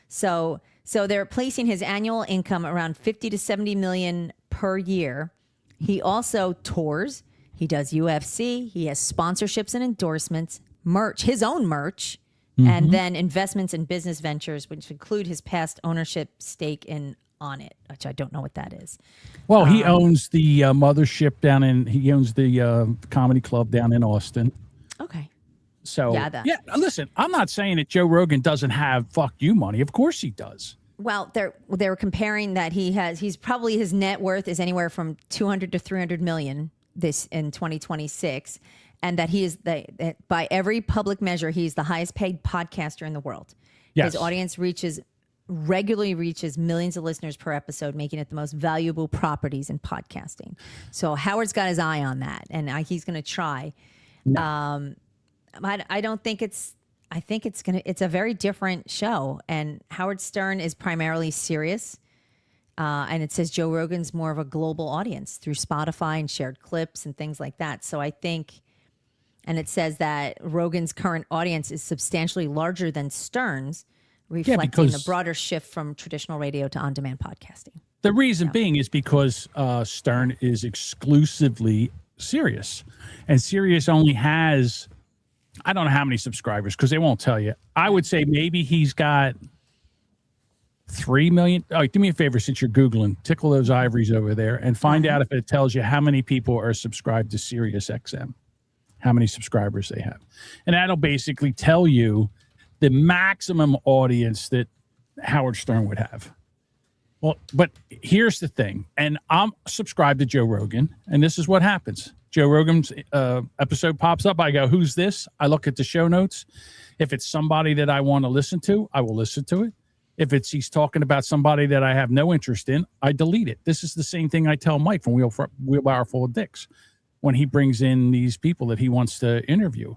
So they're placing his annual income around 50 to 70 million per year. He also tours. He does UFC. He has sponsorships and endorsements, merch, his own merch. And then investments in business ventures, which include his past ownership stake in On It, which I don't know what that is.
Well, he owns the mothership he owns the comedy club down in Austin.
Okay.
So, listen, I'm not saying that Joe Rogan doesn't have fuck you money. Of course he does.
Well, they're comparing that he's probably, his net worth is anywhere from 200 to 300 million this in 2026. And that he is by every public measure, he's the highest paid podcaster in the world. Yes. His audience regularly reaches millions of listeners per episode, making it the most valuable properties in podcasting. So Howard's got his eye on that, and he's going to try. No. I don't think I think it's a very different show. And Howard Stern is primarily serious. And it says Joe Rogan's more of a global audience through Spotify and shared clips and things like that. So I think... And it says that Rogan's current audience is substantially larger than Stern's, reflecting the broader shift from traditional radio to on-demand podcasting.
The reason being is because Stern is exclusively Sirius. And Sirius only has, I don't know how many subscribers, because they won't tell you. I would say maybe he's got 3 million. Oh, do me a favor, since you're Googling, tickle those ivories over there and find out if it tells you how many people are subscribed to SiriusXM. How many subscribers they have. And that'll basically tell you the maximum audience that Howard Stern would have. Well, but here's the thing, and I'm subscribed to Joe Rogan, and this is what happens. Joe Rogan's episode pops up. I go, who's this? I look at the show notes. If it's somebody that I want to listen to, I will listen to it. If he's talking about somebody that I have no interest in, I delete it. This is the same thing I tell Mike from Wheelbarrow Full of Dicks when he brings in these people that he wants to interview.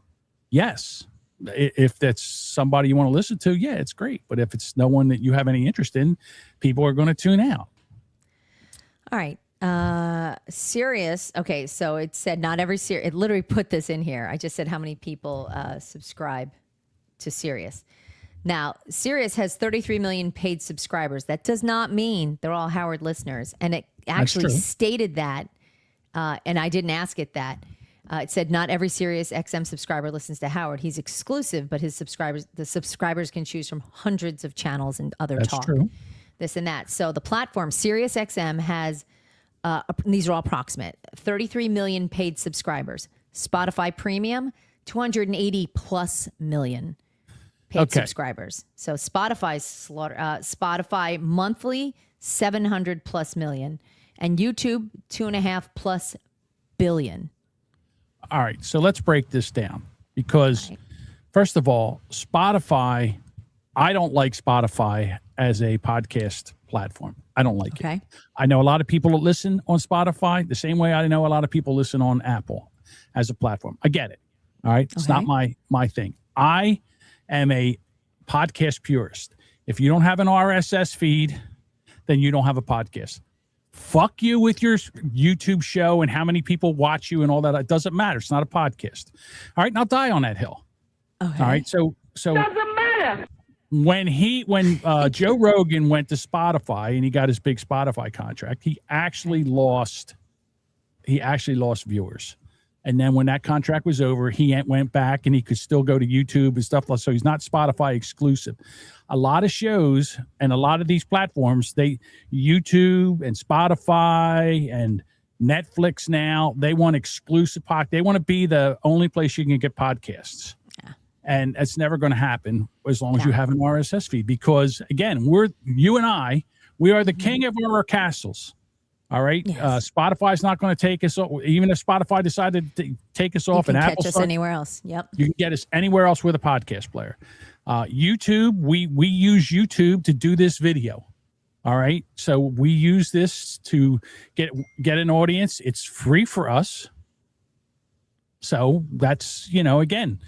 Yes, if that's somebody you want to listen to, yeah, it's great. But if it's no one that you have any interest in, people are going to tune out.
All right. Sirius. Okay. So it said not every Sirius. It literally put this in here. I just said how many people subscribe to Sirius. Now, Sirius has 33 million paid subscribers. That does not mean they're all Howard listeners. And it actually stated that, and I didn't ask it that. It said not every SiriusXM subscriber listens to Howard. He's exclusive, but the subscribers can choose from hundreds of channels and other talk, this and that. So the platform SiriusXM has, these are all approximate, 33 million paid subscribers. Spotify Premium, 280 plus million paid subscribers. So Spotify monthly, 700 plus million, and YouTube 2.5 plus billion.
All right, so let's break this down because, first of all, Spotify, I don't like Spotify as a podcast platform. I don't like it. I know a lot of people that listen on Spotify the same way I know a lot of people listen on Apple as a platform. I get it. All right, it's not my thing. I am a podcast purist. If you don't have an RSS feed, then you don't have a podcast. Fuck you with your YouTube show and how many people watch you and all that. It doesn't matter. It's not a podcast. All right. And I'll die on that hill. Okay. All right. So doesn't matter. When Joe Rogan went to Spotify and he got his big Spotify contract, he actually lost viewers. And then when that contract was over, he went back and he could still go to YouTube and stuff. So he's not Spotify exclusive. A lot of shows and a lot of these platforms, YouTube and Spotify and Netflix now, they want exclusive They want to be the only place you can get podcasts. Yeah. And it's never going to happen as long as you have an RSS feed. Because again, you and I, we are the king of our castles. All right. Yes. Spotify's not going to take us off. Even if Spotify decided to take us off, and Apple
catch us anywhere else. Yep.
You can get us anywhere else with a podcast player. YouTube, we use YouTube to do this video. All right. So we use this to get an audience. It's free for us. So that's, again,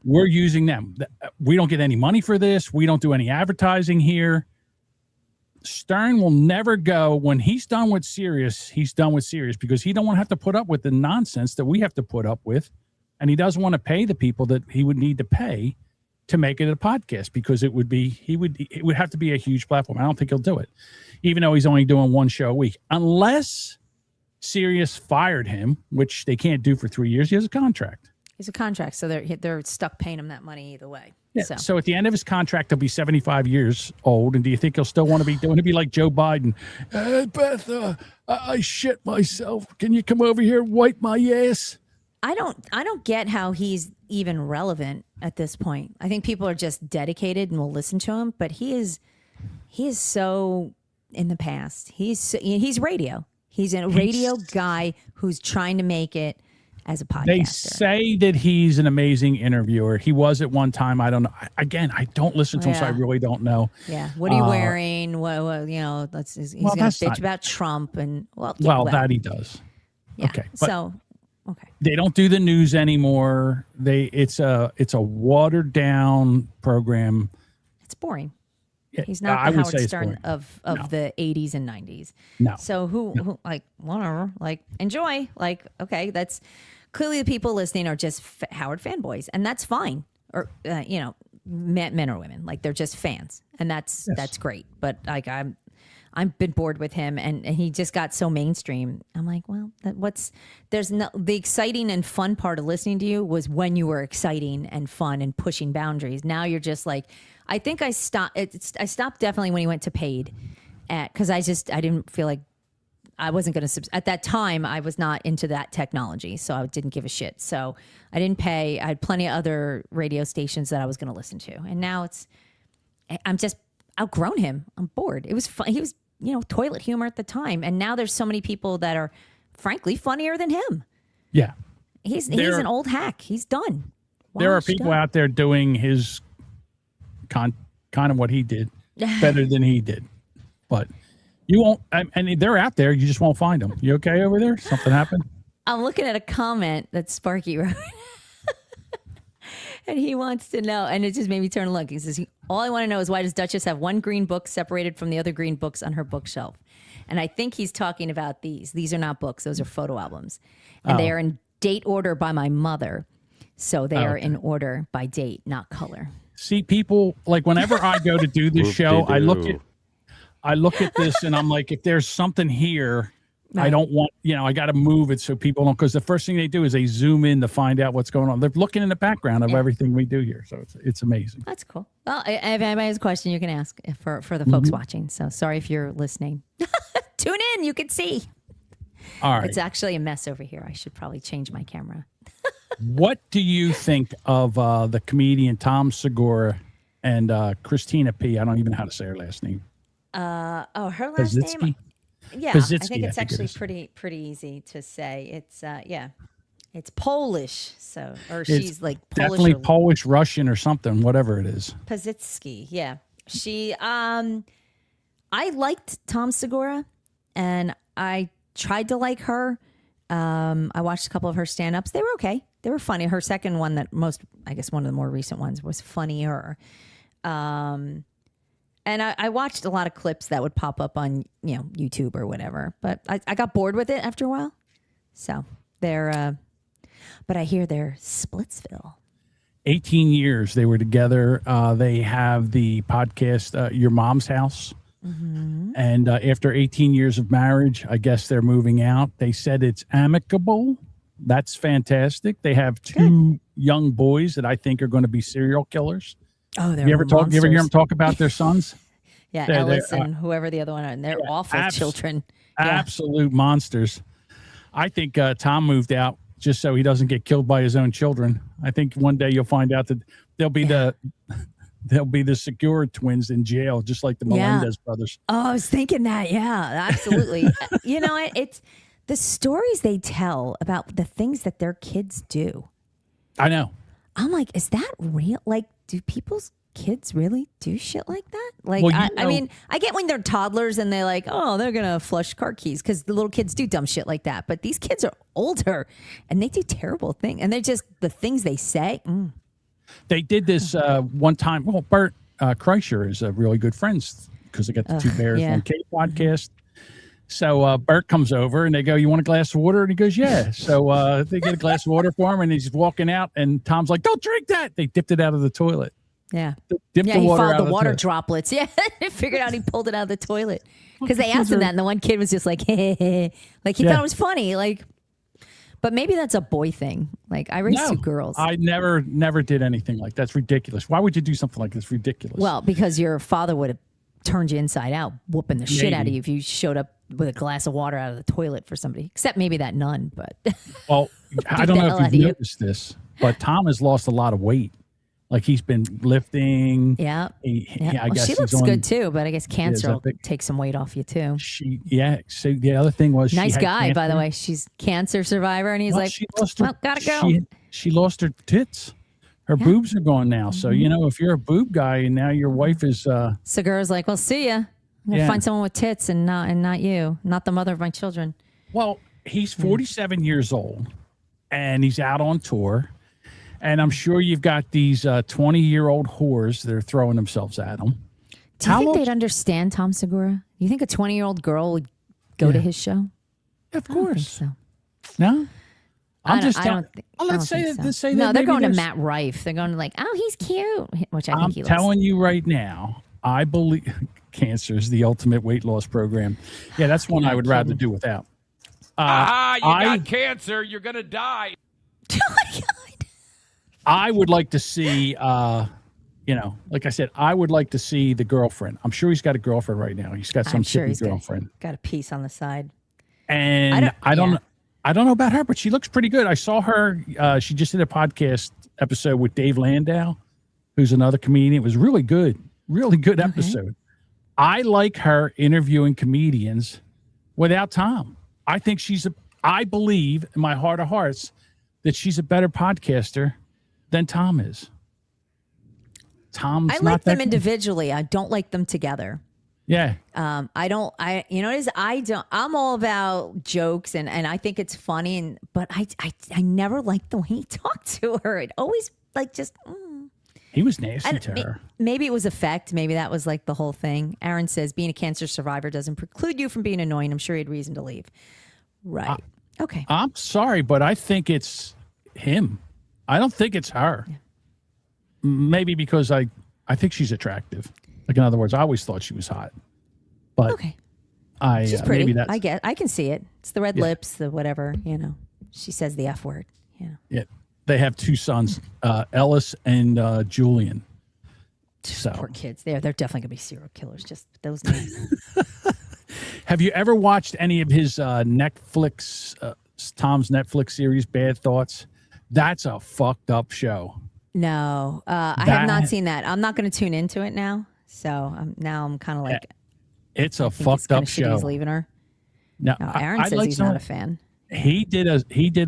we're using them. We don't get any money for this. We don't do any advertising here. Stern will never go when he's done with Sirius. He's done with Sirius because he don't want to have to put up with the nonsense that we have to put up with, and he doesn't want to pay the people that he would need to pay to make it a podcast because it would have to be a huge platform. I don't think he'll do it, even though he's only doing one show a week, unless Sirius fired him, which they can't do for 3 years. He has a contract.
He's a contract, so they're stuck paying him that money either way.
Yeah. So at the end of his contract, he'll be 75 years old. And do you think he'll still want to be like Joe Biden? Hey, Beth, I shit myself. Can you come over here and wipe my ass?
I don't get how he's even relevant at this point. I think people are just dedicated and will listen to him, but he is so in the past. He's radio. He's a radio guy who's trying to make it as a podcaster.
They say that he's an amazing interviewer. He was at one time. I don't know. Again, I don't listen to him, so I really don't know.
Yeah. What are you wearing? What he's going to bitch about Trump and
that he does.
Yeah.
Okay. They don't do the news anymore. It's a watered down program.
It's boring. He's not the Howard Stern of the 80s and 90s.
No.
So who whatever, enjoy. Okay, that's clearly the people listening are just Howard fanboys, and that's fine. Or men or women, they're just fans, and that's great. But I've been bored with him, and he just got so mainstream. I'm like, well, the exciting and fun part of listening to you was when you were exciting and fun and pushing boundaries. Now you're just I think I stopped. I stopped definitely when he went to paid, because I didn't feel like I wasn't going to. At that time, I was not into that technology, so I didn't give a shit. So I didn't pay. I had plenty of other radio stations that I was going to listen to, and now outgrown him. I'm bored. It was fun. He was, toilet humor at the time. And now there's so many people that are frankly funnier than him.
Yeah.
He's an old hack. He's done.
There are people out there doing his kind of what he did better than he did. But you won't, and they're out there. You just won't find them. You okay over there? Something happened?
I'm looking at a comment that Sparky wrote. And he wants to know, and it just made me turn and look. He says, all I want to know is why does Duchess have one green book separated from the other green books on her bookshelf? And I think he's talking about these. These are not books. Those are photo albums. And they are in date order by my mother. So they are in order by date, not color.
See, people, like whenever I go to do this show, I look at this and I'm like, if there's something here, I don't want, I got to move it so people don't, because the first thing they do is they zoom in to find out what's going on. They're looking in the background of everything we do here. So it's amazing.
That's cool. Well, if anybody has a question, you can ask for the folks watching. So sorry if you're listening. Tune in. You can see.
All right.
It's actually a mess over here. I should probably change my camera.
What do you think of the comedian Tom Segura and Christina P? I don't even know how to say her last name.
Her last
Pazsitzky?
name? Yeah,
Pazsitzky,
I think it's actually
is.
pretty easy to say. It's it's Polish, she's like Polish,
definitely Polish, Russian, or something, whatever it is.
Pazsitzky, yeah. She, I liked Tom Segura, and I tried to like her. I watched a couple of her stand-ups. They were okay. They were funny. Her second one, one of the more recent ones, was funnier. And I watched a lot of clips that would pop up on, YouTube or whatever. But I got bored with it after a while. So they're, but I hear they're Splitsville.
18 years they were together. They have the podcast, Your Mom's House. Mm-hmm. And after 18 years of marriage, I guess they're moving out. They said it's amicable. That's fantastic. They have two young boys that I think are going to be serial killers.
Oh, they're
You ever hear them talk about their sons?
Yeah, Ellis and whoever the other one are. And they're awful children.
Absolute monsters. I think Tom moved out just so he doesn't get killed by his own children. I think one day you'll find out that they'll be the Segura twins in jail, just like the Melendez brothers.
Oh, I was thinking that. Yeah, absolutely. It's the stories they tell about the things that their kids do.
I know.
I'm like, is that real? Like, do people's kids really do shit like that? Like,
Well,
I mean, I get when they're toddlers and they're like, oh, they're going to flush car keys because the little kids do dumb shit like that. But these kids are older and they do terrible things. And they're just the things they say.
They did this one time. Well, Bert Kreischer is a really good friends because they got the Two Bears One Cave podcast. So Bert comes over and they go, you want a glass of water? And he goes, yeah. So they get a glass of water for him and he's walking out and Tom's like, don't drink that. They dipped it out of the toilet.
Yeah.
Dipped
he
the water
followed
out
the
of
water
toilet.
droplets. Yeah. They figured out he pulled it out of the toilet. Because they asked him that and the one kid was just like, hey. Like he thought it was funny. Like, but maybe that's a boy thing. Like I raised two girls.
I never did anything like that. That's ridiculous. Why would you do something like this? Ridiculous.
Well, because your father would have turned you inside out, whooping the shit out of you if you showed up with a glass of water out of the toilet for somebody. Except maybe that nun, but
well, I don't know if you've noticed this, but Tom has lost a lot of weight. Like he's been lifting.
Yeah.
I guess
she looks good too, but I guess cancer will take some weight off you too.
So the other thing was
nice guy,
cancer.
by the way. She's cancer survivor, and he's gotta go.
She lost her tits. Her boobs are gone now. So if you're a boob guy and now your wife is
Segura's like, well, see ya. I'm gonna find someone with tits and not you, not the mother of my children.
Well, he's 47 years old and he's out on tour. And I'm sure you've got these 20-year-old whores that are throwing themselves at him.
Do you think they'd understand Tom Segura? You think a 20-year-old girl would go to his show?
Of course.
I don't think so.
No? Let's
say
that.
No, they're going to Matt Rife. They're going to like, oh, he's cute, which I think he looks.
I'm telling you right now, I believe cancer is the ultimate weight loss program. Yeah, that's one I would rather do without.
You got cancer. You're going to die.
Oh, my God.
I would like to see, like I said, I would like to see the girlfriend. I'm sure he's got a girlfriend right now. He's got some girlfriend.
Got a piece on the side.
And I don't know about her, but she looks pretty good. I saw her. She just did a podcast episode with Dave Landau, who's another comedian. It was really good episode. I like her interviewing comedians without Tom. I think I believe in my heart of hearts that she's a better podcaster than Tom is. Tom's
I
not
like them
that good.
individually. I don't like them together.
Yeah.
I'm all about jokes and I think it's funny but I never liked the way he talked to her. It always
He was nasty to her.
Maybe it was affect. Maybe that was like the whole thing. Aaron says being a cancer survivor doesn't preclude you from being annoying. I'm sure he had reason to leave. Right. Okay.
I'm sorry, but I think it's him. I don't think it's her. Yeah. Maybe because I think she's attractive. Like, in other words, I always thought she was hot. But
okay. She's pretty.
Maybe that's,
I can see it. It's the red lips, the whatever, She says the F word.
Yeah. They have two sons, Ellis and Julian. So
poor kids. They're definitely gonna be serial killers. Just those names.
Have you ever watched any of his Netflix, Tom's Netflix series, Bad Thoughts? That's a fucked up show.
No, I have not seen that. I'm not going to tune into it now. So now I'm kind of like,
it's a fucked up show.
He's leaving her.
No,
Aaron says he's not a fan.
He did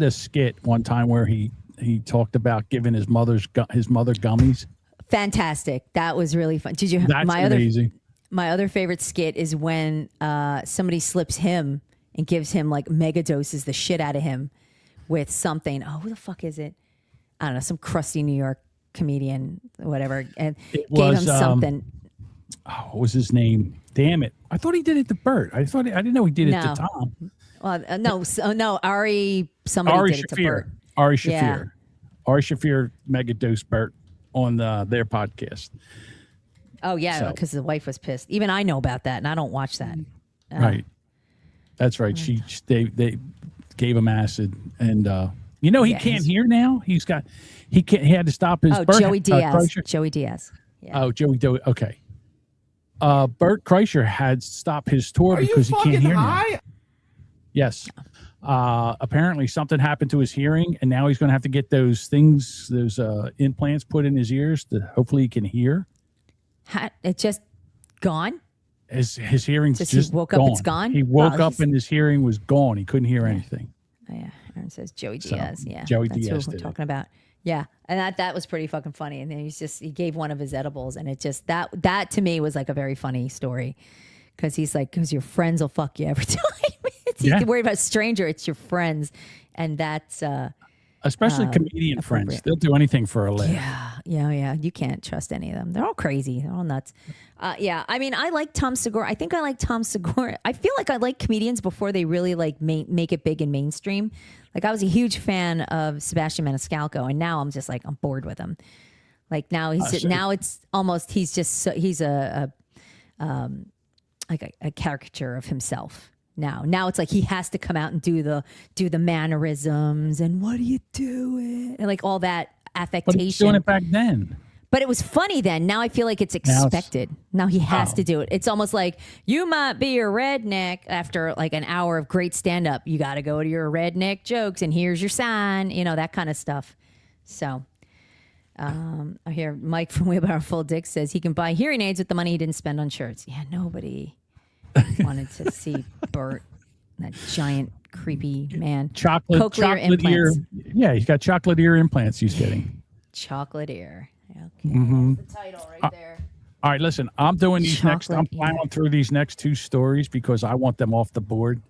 a skit one time where he talked about giving his mother gummies.
Fantastic. That was really fun. Did you?
That's amazing.
My other favorite skit is when somebody slips him and gives him like mega doses the shit out of him with something. Oh, who the fuck is it? I don't know, some crusty New York comedian, whatever, and gave him something.
What was his name? Damn it! I thought he did it to Bert. I didn't know he did it to Tom.
Well, no, Ari. Somebody did it to Bert.
Ari Shaffir. Yeah. Ari Shaffir mega dose Bert on their podcast.
Oh yeah, because the wife was pissed. Even I know about that, and I don't watch that.
Right. That's right. They gave him acid and. He can't hear now. He had to stop his.
Joey Diaz. Joey Diaz. Yeah.
Oh, Joey. Okay. Bert Kreischer had stopped his tour because he can't hear now. Yes. Apparently something happened to his hearing, and now he's going to have to get those implants put in his ears to hopefully he can hear.
It's just gone.
His hearing's just
he woke
gone.
up. It's gone.
He woke up and his hearing was gone. He couldn't hear anything.
Oh, yeah. Aaron says Joey Diaz. Yeah.
Joey
That's
Diaz.
Who we're talking about. Yeah. And that was pretty fucking funny. And then he gave one of his edibles, and it just that to me was like a very funny story. Because he's like, because your friends will fuck you every time. You worry about a stranger, it's your friends. And that's
especially comedian friends. They'll do anything for a laugh.
Yeah. You can't trust any of them. They're all crazy. They're all nuts. I mean, I like Tom Segura. I think I like Tom Segura. I feel like I like comedians before they really like make it big and mainstream. Like I was a huge fan of Sebastian Maniscalco, and now I'm just like, I'm bored with him. Like now it's almost, he's a caricature of himself. Now it's like he has to come out and do the mannerisms and what are you doing and like all that affectation.
But he was doing it back then.
But it was funny then. Now I feel like it's expected. Now he has to do it. It's almost like you might be a redneck after like an hour of great stand up. You got to go to your redneck jokes and here's your sign. That kind of stuff. So I hear Mike from Wheelbarrow Full Dick says he can buy hearing aids with the money he didn't spend on shirts. Yeah, nobody wanted to see Bert, that giant creepy man.
Chocolate ear. Yeah, he's got chocolate ear implants he's getting.
Chocolate ear. Okay.
Mm-hmm.
That's the title right there.
All right, listen, I'm doing these I'm plowing through these next two stories because I want them off the board.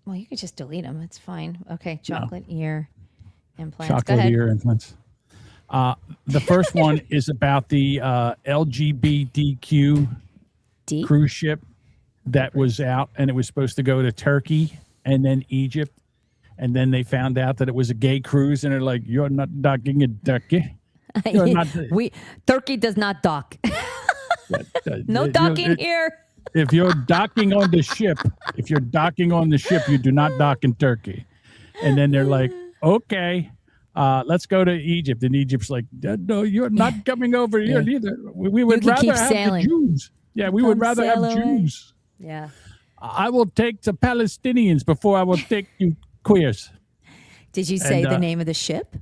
Well, you could just delete them. It's fine. Okay, chocolate ear implants.
Chocolate ear implants. The first one is about the LGBTQ cruise ship that was out, and it was supposed to go to Turkey and then Egypt, and then they found out that it was a gay cruise, and they're like, "You're not docking in Turkey.
Turkey does not dock. No docking here.
If you're docking on the ship, you do not dock in Turkey." And then they're like, "Okay, let's go to Egypt." And Egypt's like, "No, you're not coming over here either. We would rather have the Jews. Yeah, we would rather have Jews.
Yeah.
I will take the Palestinians before I will take you queers."
Did you say the name of the ship?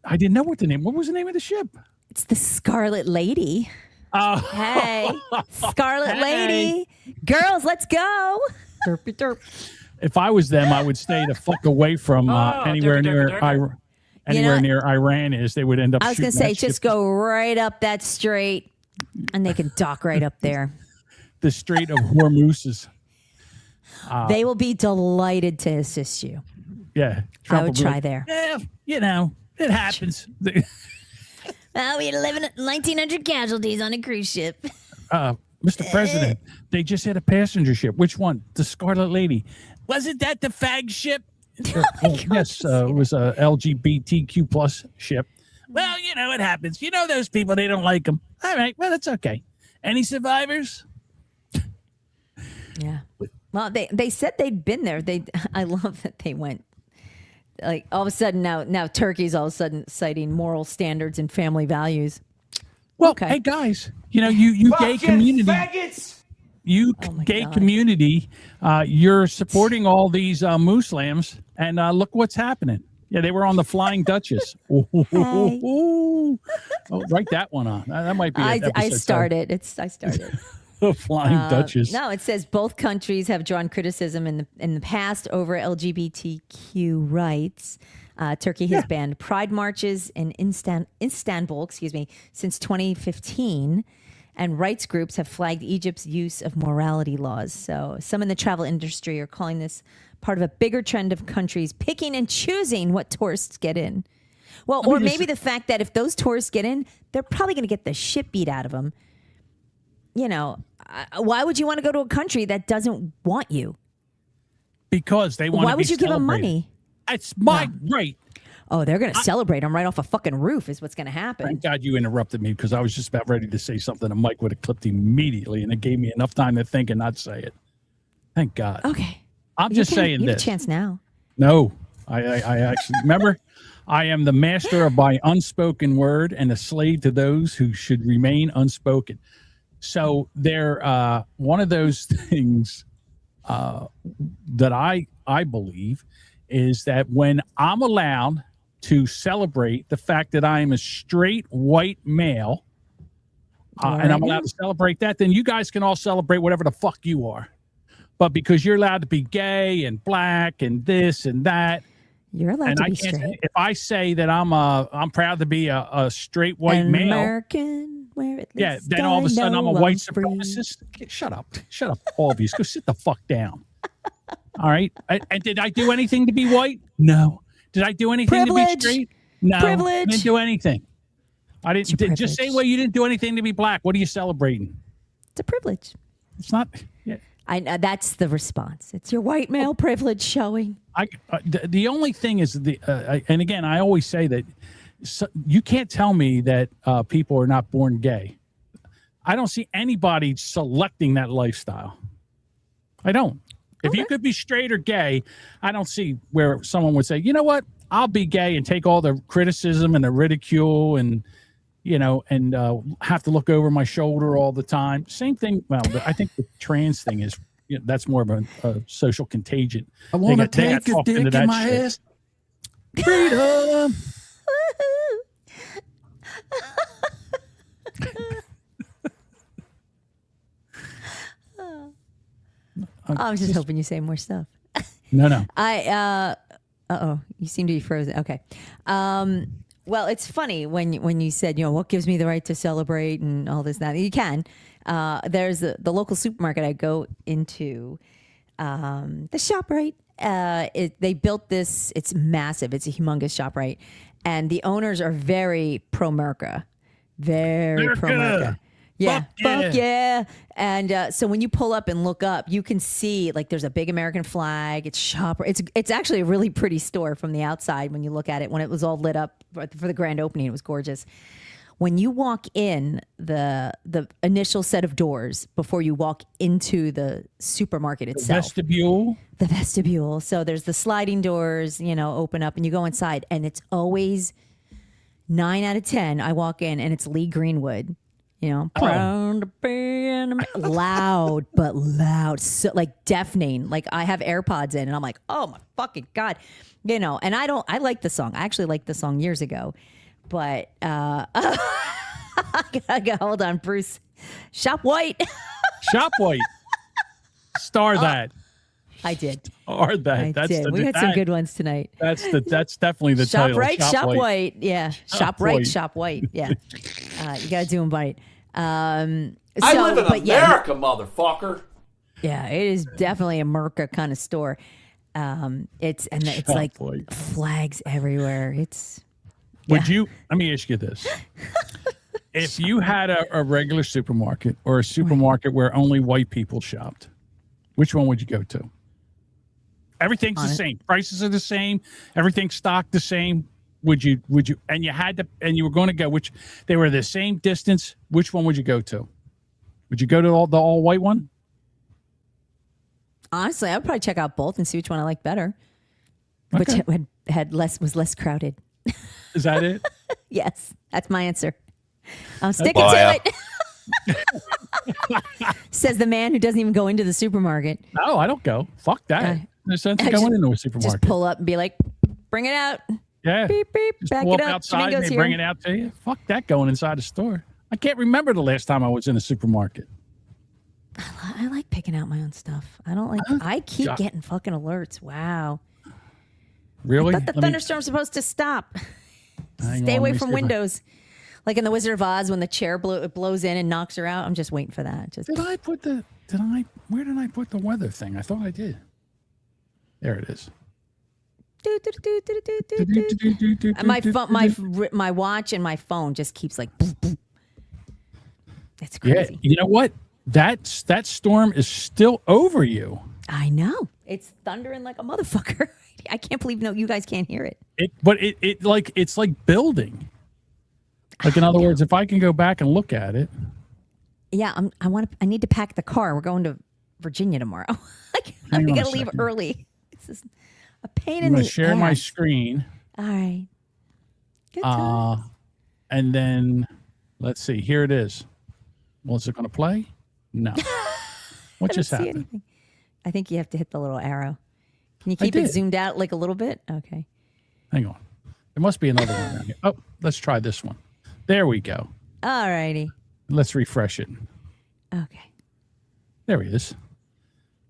I didn't know what was the name of the ship?
It's the Scarlet Lady. Hey, Scarlet Lady. Girls, let's go. Derpy derp.
If I was them, I would stay the fuck away from anywhere near Iran is. They would end up.
I was going to say, just go right up that strait, and they can dock right up there.
The Strait of Hormuz.
They will be delighted to assist you.
Yeah,
I would try there.
Yeah, it happens.
Well, we had 1,900 casualties on a cruise ship.
Mr. President, they just had a passenger ship. Which one? The Scarlet Lady. Wasn't that the fag ship? Yes, it was a LGBTQ plus ship. Well, it happens. Those people, they don't like them. All right, well, that's okay. Any survivors?
Yeah. Well, they said they'd been there. I love that they went. Like all of a sudden now Turkey's all of a sudden citing moral standards and family values.
Well, hey guys, you gay community, faggots. Gay community, you're supporting all these Muslims, and look what's happening. Yeah, they were on the Flying Duchess. Oh, write that one on. That might be.
I started. I started.
The Flying Duchess.
No, it says both countries have drawn criticism in the past over LGBTQ rights. Turkey has banned pride marches in Istanbul, since 2015, and rights groups have flagged Egypt's use of morality laws. So some in the travel industry are calling this part of a bigger trend of countries picking and choosing what tourists get in. Well, or maybe the fact that if those tourists get in, they're probably going to get the shit beat out of them. Why would you want to go to a country that doesn't want you?
Because they want.
Why would you give them money?
It's my right.
Oh, they're going to celebrate them right off a fucking roof is what's going to happen.
Thank God you interrupted me because I was just about ready to say something and Mike would have clipped immediately, and it gave me enough time to think and not say it. Thank God.
Okay.
I'm just saying
you
this.
Have a chance now.
No, I actually remember. I am the master of my unspoken word and a slave to those who should remain unspoken. So they're one of those things that I believe is that when I'm allowed to celebrate the fact that I am a straight white male and I'm allowed to celebrate that, then you guys can all celebrate whatever the fuck you are. But because you're allowed to be gay and black and this and that,
you're allowed to be straight.
If I say that I'm proud to be a straight white male,
American.
Then all of a sudden I'm a white supremacist. Shut up, all of you. Go sit the fuck down. All right. And did I do anything to be white? No. Did I do anything to be straight? No.
Privilege.
I didn't do anything. I didn't. Just say, well, you didn't do anything to be black. What are you celebrating?
It's a privilege.
It's not. Yeah.
That's the response. It's your white male privilege showing.
The only thing is and again, I always say that. So you can't tell me that people are not born gay. I don't see anybody selecting that lifestyle. I don't. If you could be straight or gay, I don't see where someone would say, you know what, I'll be gay and take all the criticism and the ridicule and, have to look over my shoulder all the time. Same thing. Well, I think the trans thing is, that's more of a social contagion.
I want to take a dick in my ass. Freedom.
I was just hoping you say more stuff.
No.
You seem to be frozen. Okay. Well, it's funny when you said, what gives me the right to celebrate and all this, that. You can. There's the local supermarket I go into, the ShopRite. They built this. It's massive. It's a humongous ShopRite. And the owners are very pro-America. Very pro-America. Yeah. Fuck yeah. And so when you pull up and look up, you can see there's a big American flag. It's ShopRite. It's actually a really pretty store from the outside when you look at it. When it was all lit up for the grand opening, it was gorgeous. When you walk in the initial set of doors before you walk into the supermarket itself.
The
vestibule. So there's the sliding doors, open up and you go inside and it's always 9 out of 10. I walk in and it's Lee Greenwood. Proud to be loud, but loud, so deafening. I have AirPods in, and I'm like, oh my fucking God, And I like the song. I actually liked the song years ago, but Hold on, Bruce. Shop white.
Shop white. Star that.
I did.
Star that.
I
That's
did.
the,
We had some good ones tonight.
That's definitely the
Shop
title.
right, shop white. Yeah. Shop right,
white.
shop white. Yeah. You got to do them right.
I live in America, motherfucker.
Yeah, it is definitely a Merca kind of store. It's like flags everywhere.
Would you? Let me ask you this: if you had a regular supermarket or a supermarket where only white people shopped, which one would you go to? Everything's the same. Prices are the same. Everything's stocked the same. Would you? And you had to, and you were going to go. Which they were the same distance. Which one would you go to? Would you go to the all white one?
Honestly, I would probably check out both and see which one I like better. Which was less crowded.
Is that it?
Yes, that's my answer. I'm sticking to it. Says the man who doesn't even go into the supermarket.
No, I don't go. Fuck that. There's sense of going into a supermarket.
Just pull up and be like, bring it out.
Yeah.
Beep, beep.
Just
Back
pull
it
up
up.
outside and they
Domingo's
bring
here.
it out to you. Fuck that going inside a store. I can't remember the last time I was in a supermarket.
I like picking out my own stuff. I don't like. I keep getting fucking alerts. Wow.
Really?
I thought the thunderstorm's supposed to stop. Stay away from windows. Like in the Wizard of Oz when the chair blows in and knocks her out. I'm just waiting for that.
Where did I put the weather thing? I thought I did. There it is.
And my watch and my phone just keeps like. Boom, boom. It's crazy.
Yeah, you know what? That storm is still over you.
I know. It's thundering like a motherfucker. I can't believe you guys can't hear it.
It's like building. Like in other words, if I can go back and look at it.
Yeah, I need to pack the car. We're going to Virginia tomorrow. We got to leave early. It's just a pain in the ass.
I'm going to share my screen.
All right. Good times.
And then let's see. Here it is. Well, is it going to play? No. What just happened?
Anything. I think you have to hit the little arrow. Can you keep it zoomed out like a little bit? Okay.
Hang on. There must be another one around here. Oh, let's try this one. There we go.
All righty.
Let's refresh it.
Okay.
There he is.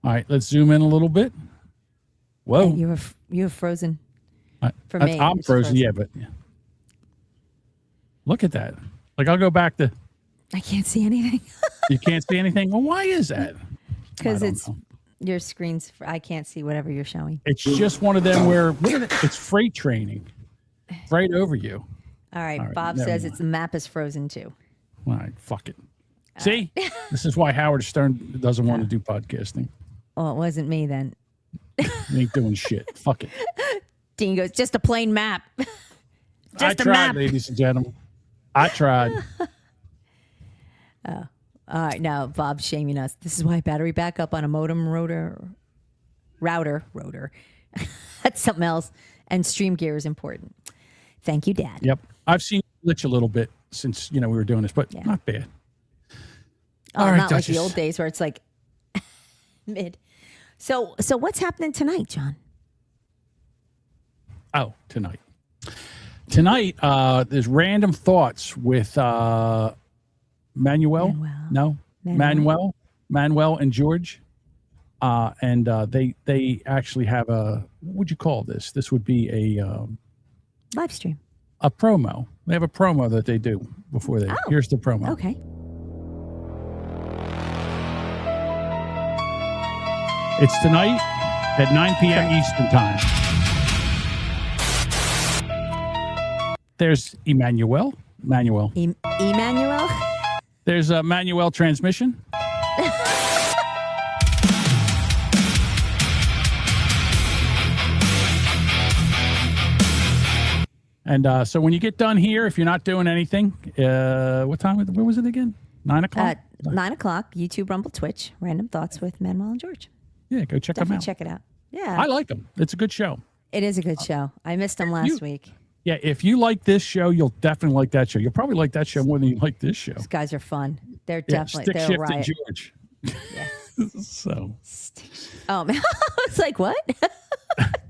All right, let's zoom in a little bit. Whoa.
You have frozen. For me.
I'm frozen, yeah, but look at that. Like I'll go back to.
I can't see anything.
You can't see anything? Well, why is that?
Because your screen's. I can't see whatever you're showing.
It's just one of them where it's freight training right over you.
All right. Bob says the map is frozen too.
All right. Fuck it. See? This is why Howard Stern doesn't want to do podcasting.
Well, it wasn't me then.
You ain't doing shit. Fuck it.
Dean goes, just a plain map.
I tried, ladies and gentlemen. I tried.
Oh. All right. Now, Bob's shaming us. This is why battery backup on a modem router. That's something else. And stream gear is important. Thank you, Dad.
Yep. I've seen you glitch a little bit since, we were doing this, but not bad.
Oh, all right, not like the old days where it's like mid. So what's happening tonight, John?
Oh, tonight. Tonight, there's Random Thoughts with Manuel and George. And they actually have what would you call this? This would be a
live stream.
A promo. They have a promo that they do before they. Here's the promo.
Okay.
It's tonight at 9 p.m. Eastern Time. There's Emmanuel.
Emmanuel?
There's a manual transmission. And so when you get done here, if you're not doing anything, what time? Where was it again? 9 o'clock?
9 o'clock, YouTube, Rumble, Twitch, Random Thoughts with Manuel and George.
Yeah, go check them out.
Check it out. Yeah.
I like them. It's a good show.
It is a good show. I missed them last week.
Yeah, if you like this show, you'll definitely like that show. You'll probably like that show more than you like this show.
These guys are fun. They're definitely
Stick
they're
Shift
right.
and George.
Yeah.
So.
Oh man, I was like, what?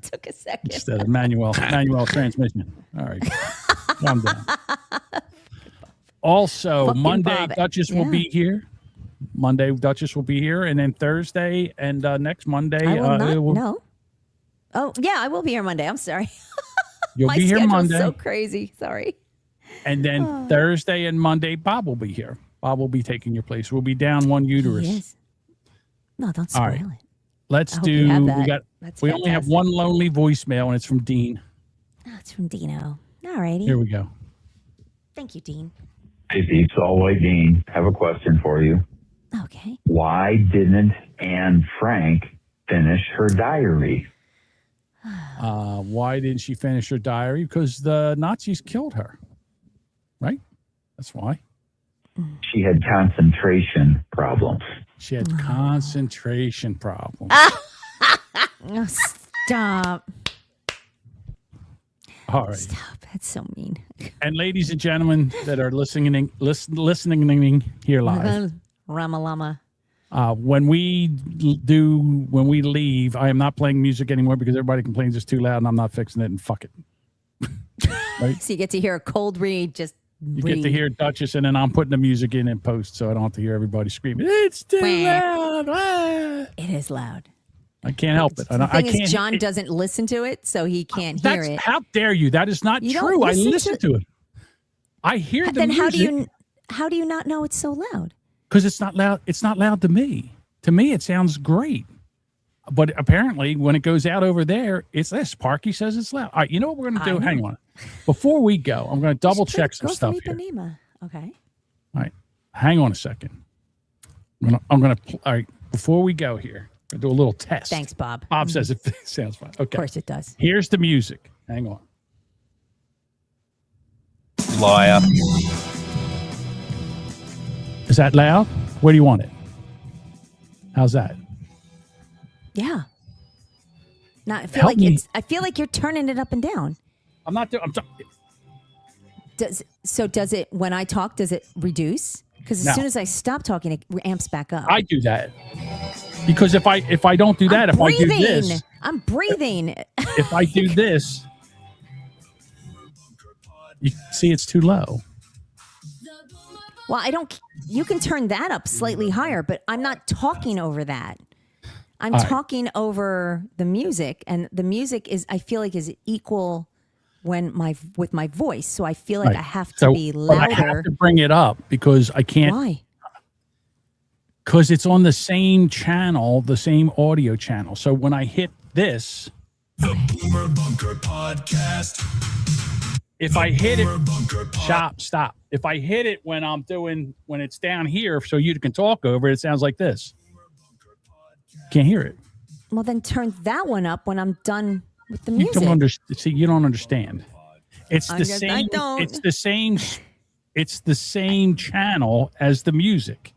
Took a second.
Instead of manual transmission. All right, calm down. Also,
Fucking
Monday,
Bob.
Duchess will be here. Monday, Duchess will be here. And then Thursday and next Monday.
I will not. No. Oh, yeah, I will be here Monday. I'm sorry.
You'll
My
be here
schedule's
Monday.
so crazy. Sorry.
And then Thursday and Monday, Bob will be here. Bob will be taking your place. We'll be down one uterus.
Yes. No, don't spoil
All right.
it.
Let's
I hope you have that.
We only have one lonely voicemail, and it's from Dean.
Oh, it's from Dino. All righty.
Here we go.
Thank you, Dean.
Hey, Pete, All White Dean. Have a question for you.
Okay.
Why didn't Anne Frank finish her diary?
Why didn't she finish her diary? Because the Nazis killed her. Right? That's why.
She had concentration problems.
She had concentration problems.
Oh, stop.
All right.
Stop. That's so mean.
And ladies and gentlemen that are listening here live,
Ramalama.
when we leave, I am not playing music anymore because everybody complains it's too loud, and I'm not fixing it. And fuck it. Right?
So you get to hear a cold read. Just
you get to hear Duchess, and then I'm putting the music in post, so I don't have to hear everybody screaming. It's too loud. Ah.
It is loud.
I can't help it.
The thing is, John doesn't listen to it, so he can't hear it.
How dare you? That is not true. I listen to it. I hear the music.
Then how do you not know it's so loud?
Because it's not loud. It's not loud to me. To me, it sounds great. But apparently, when it goes out over there, it's this. Parky says it's loud. All right, you know what we're going to do? Hang on. Before we go, I'm going to double check some stuff here.
Okay.
All right. Hang on a second. I'm going to. All right. Before we go here, I'm going to do a little test.
Thanks, Bob.
Bob says it sounds fine. Okay.
Of course it does.
Here's the music. Hang on.
Liar.
Is that loud? Where do you want it? How's that?
Yeah. I feel like you're turning it up and down.
I'm not doing.
Does it when I talk? Does it reduce? Because as soon as I stop talking, it amps back up.
I do that because if I don't do that, if I do this,
I'm breathing.
If I do this, you see it's too low.
Well, I don't. You can turn that up slightly higher, but I'm not talking over that. I'm talking over the music, and the music I feel like is equal with my voice. So I feel like I have to be louder.
But I have to bring it up because I can't.
Why?
Because it's on the same channel, the same audio channel. So when I hit this,
The Boomer Bunker Podcast.
if I hit it, stop. If I hit it when it's down here, so you can talk over it, it sounds like this. Can't hear it.
Well, then turn that one up when I'm done with the music.
You don't understand. It's the same.
I don't.
It's the same. It's the same channel as the music.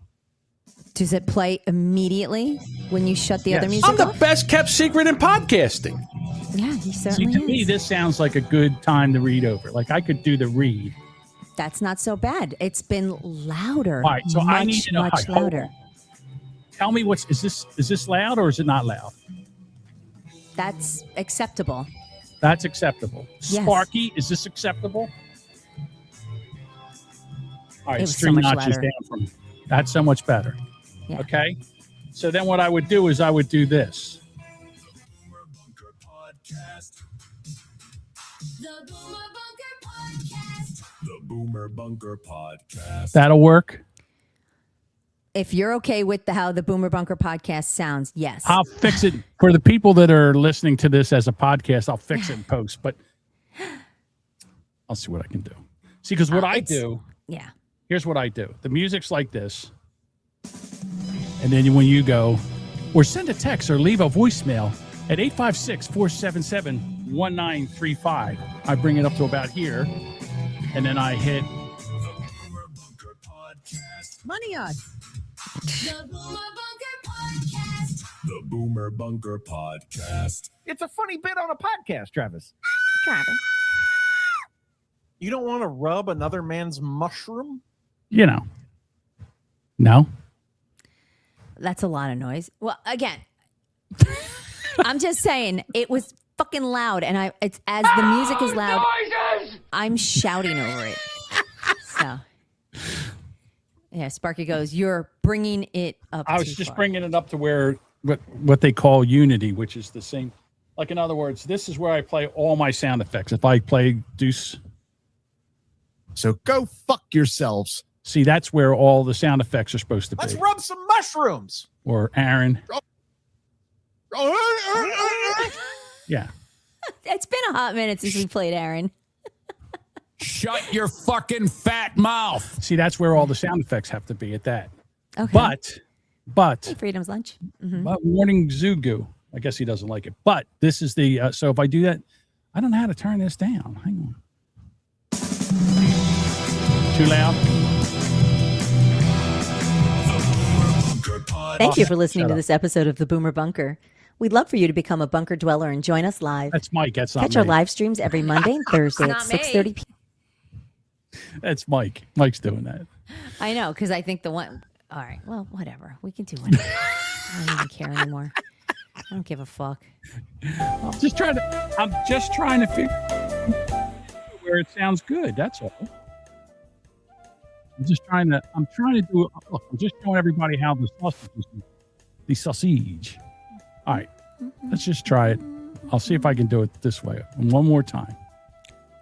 Does it play immediately when you shut the other music
I'm the
off?
best kept secret in podcasting.
Yeah, he certainly
to
is.
me, this sounds like a good time to read over. Like I could do the read.
That's not so bad. It's been louder.
All right, so I need to know.
Much
Hold
louder.
on. Tell me is this loud or is it not loud?
That's acceptable.
That's acceptable.
Yes.
Sparky, is this acceptable? All right,
It was
it's
so
3
much
notches
louder.
down from. That's so much better.
Yeah.
Okay. So then what I would do is I would do this.
The Boomer Bunker Podcast.
That'll work.
If you're okay with how the Boomer Bunker podcast sounds, yes.
I'll fix it for the people that are listening to this as a podcast. I'll fix it in post, but I'll see what I can do. See, because what I do,
yeah.
Here's what I do. The music's like this, and then when you go, or send a text or leave a voicemail at 856-477-1935. I bring it up to about here, and then I hit
money on.
The Boomer Bunker Podcast.
It's a funny bit on a podcast, Travis.
Travis.
You don't want to rub another man's mushroom?
No.
That's a lot of noise. Well, again, I'm just saying it was fucking loud, and as the music is loud, I'm shouting over it. So Yeah, Sparky goes, you're bringing it up.
I was just bringing it up to where what they call unity, which is the same. Like, in other words, this is where I play all my sound effects. If I play Deuce.
So go fuck yourselves.
See, that's where all the sound effects are supposed to
Let's
be.
rub some mushrooms.
Or Aaron. Yeah.
It's been a hot minute since we played Aaron.
Shut your fucking fat mouth.
See, that's where all the sound effects have to be at that.
Okay.
But
Hey, Freedom's Lunch. Mm-hmm.
but Morning Zugu. I guess he doesn't like it. But this is the so if I do that, I don't know how to turn this down. Hang on. Too loud.
Thank you for listening to this episode of the Boomer Bunker. We'd love for you to become a bunker dweller and join us live.
That's Mike. That's not
Catch our
me.
live streams every Monday and Thursday at
Not me.
6:30 p.m.
That's Mike. Mike's doing that.
I know, because I think the one. All right, well, whatever. We can do whatever. I don't even care anymore. I don't give a fuck.
I'm just trying to figure where it sounds good. That's all. I'm trying to do. Look, I'm just showing everybody how the sausage is. The sausage. All right, let's just try it. I'll see if I can do it this way. One more time.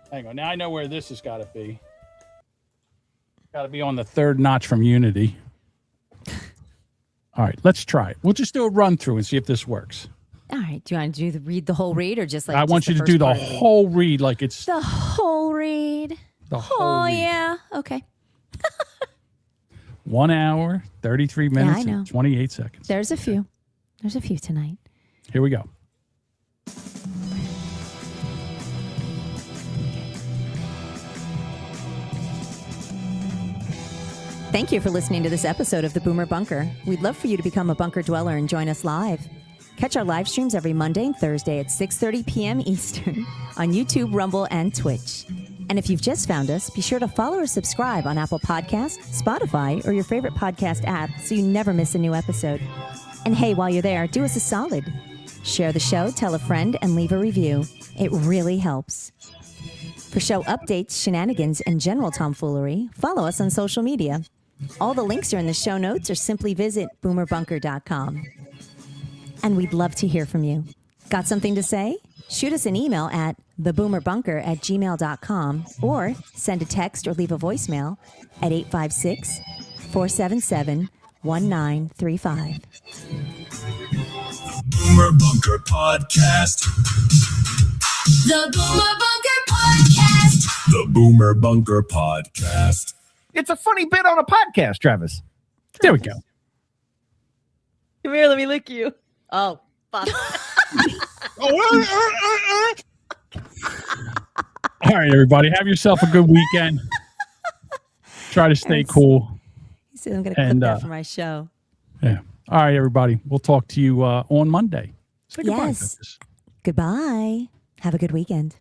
Hang on. Now I know where this has got to be. Got to be on the third notch from Unity. All right, let's try it. We'll just do a run through and see if this works.
All right. Do you want to read the whole read or just like?
I want you to do the whole read like it's
the whole read.
The whole read.
Yeah. Okay.
1 hour, 33 minutes,
I know.
and 28 seconds.
There's a few. There's a few tonight.
Here we go.
Thank you for listening to this episode of the Boomer Bunker. We'd love for you to become a bunker dweller and join us live. Catch our live streams every Monday and Thursday at 6:30 p.m. Eastern on YouTube, Rumble, and Twitch. And if you've just found us, be sure to follow or subscribe on Apple Podcasts, Spotify, or your favorite podcast app so you never miss a new episode. And hey, while you're there, do us a solid. Share the show, tell a friend, and leave a review. It really helps. For show updates, shenanigans, and general tomfoolery, follow us on social media. All the links are in the show notes or simply visit boomerbunker.com. And we'd love to hear from you. Got something to say? Shoot us an email at theboomerbunker@gmail.com or send a text or leave a voicemail at 856-477-1935.
Boomer Bunker Podcast. The Boomer Bunker Podcast. The Boomer Bunker Podcast.
It's a funny bit on a podcast, Travis.
There we go.
Come here, let me lick you. Oh, fuck.
All right, everybody. Have yourself a good weekend. Try to stay cool.
He said I'm going to clip that for my show.
Yeah. All right, everybody. We'll talk to you on Monday. Say goodbye.
Yes. Goodbye. Have a good weekend.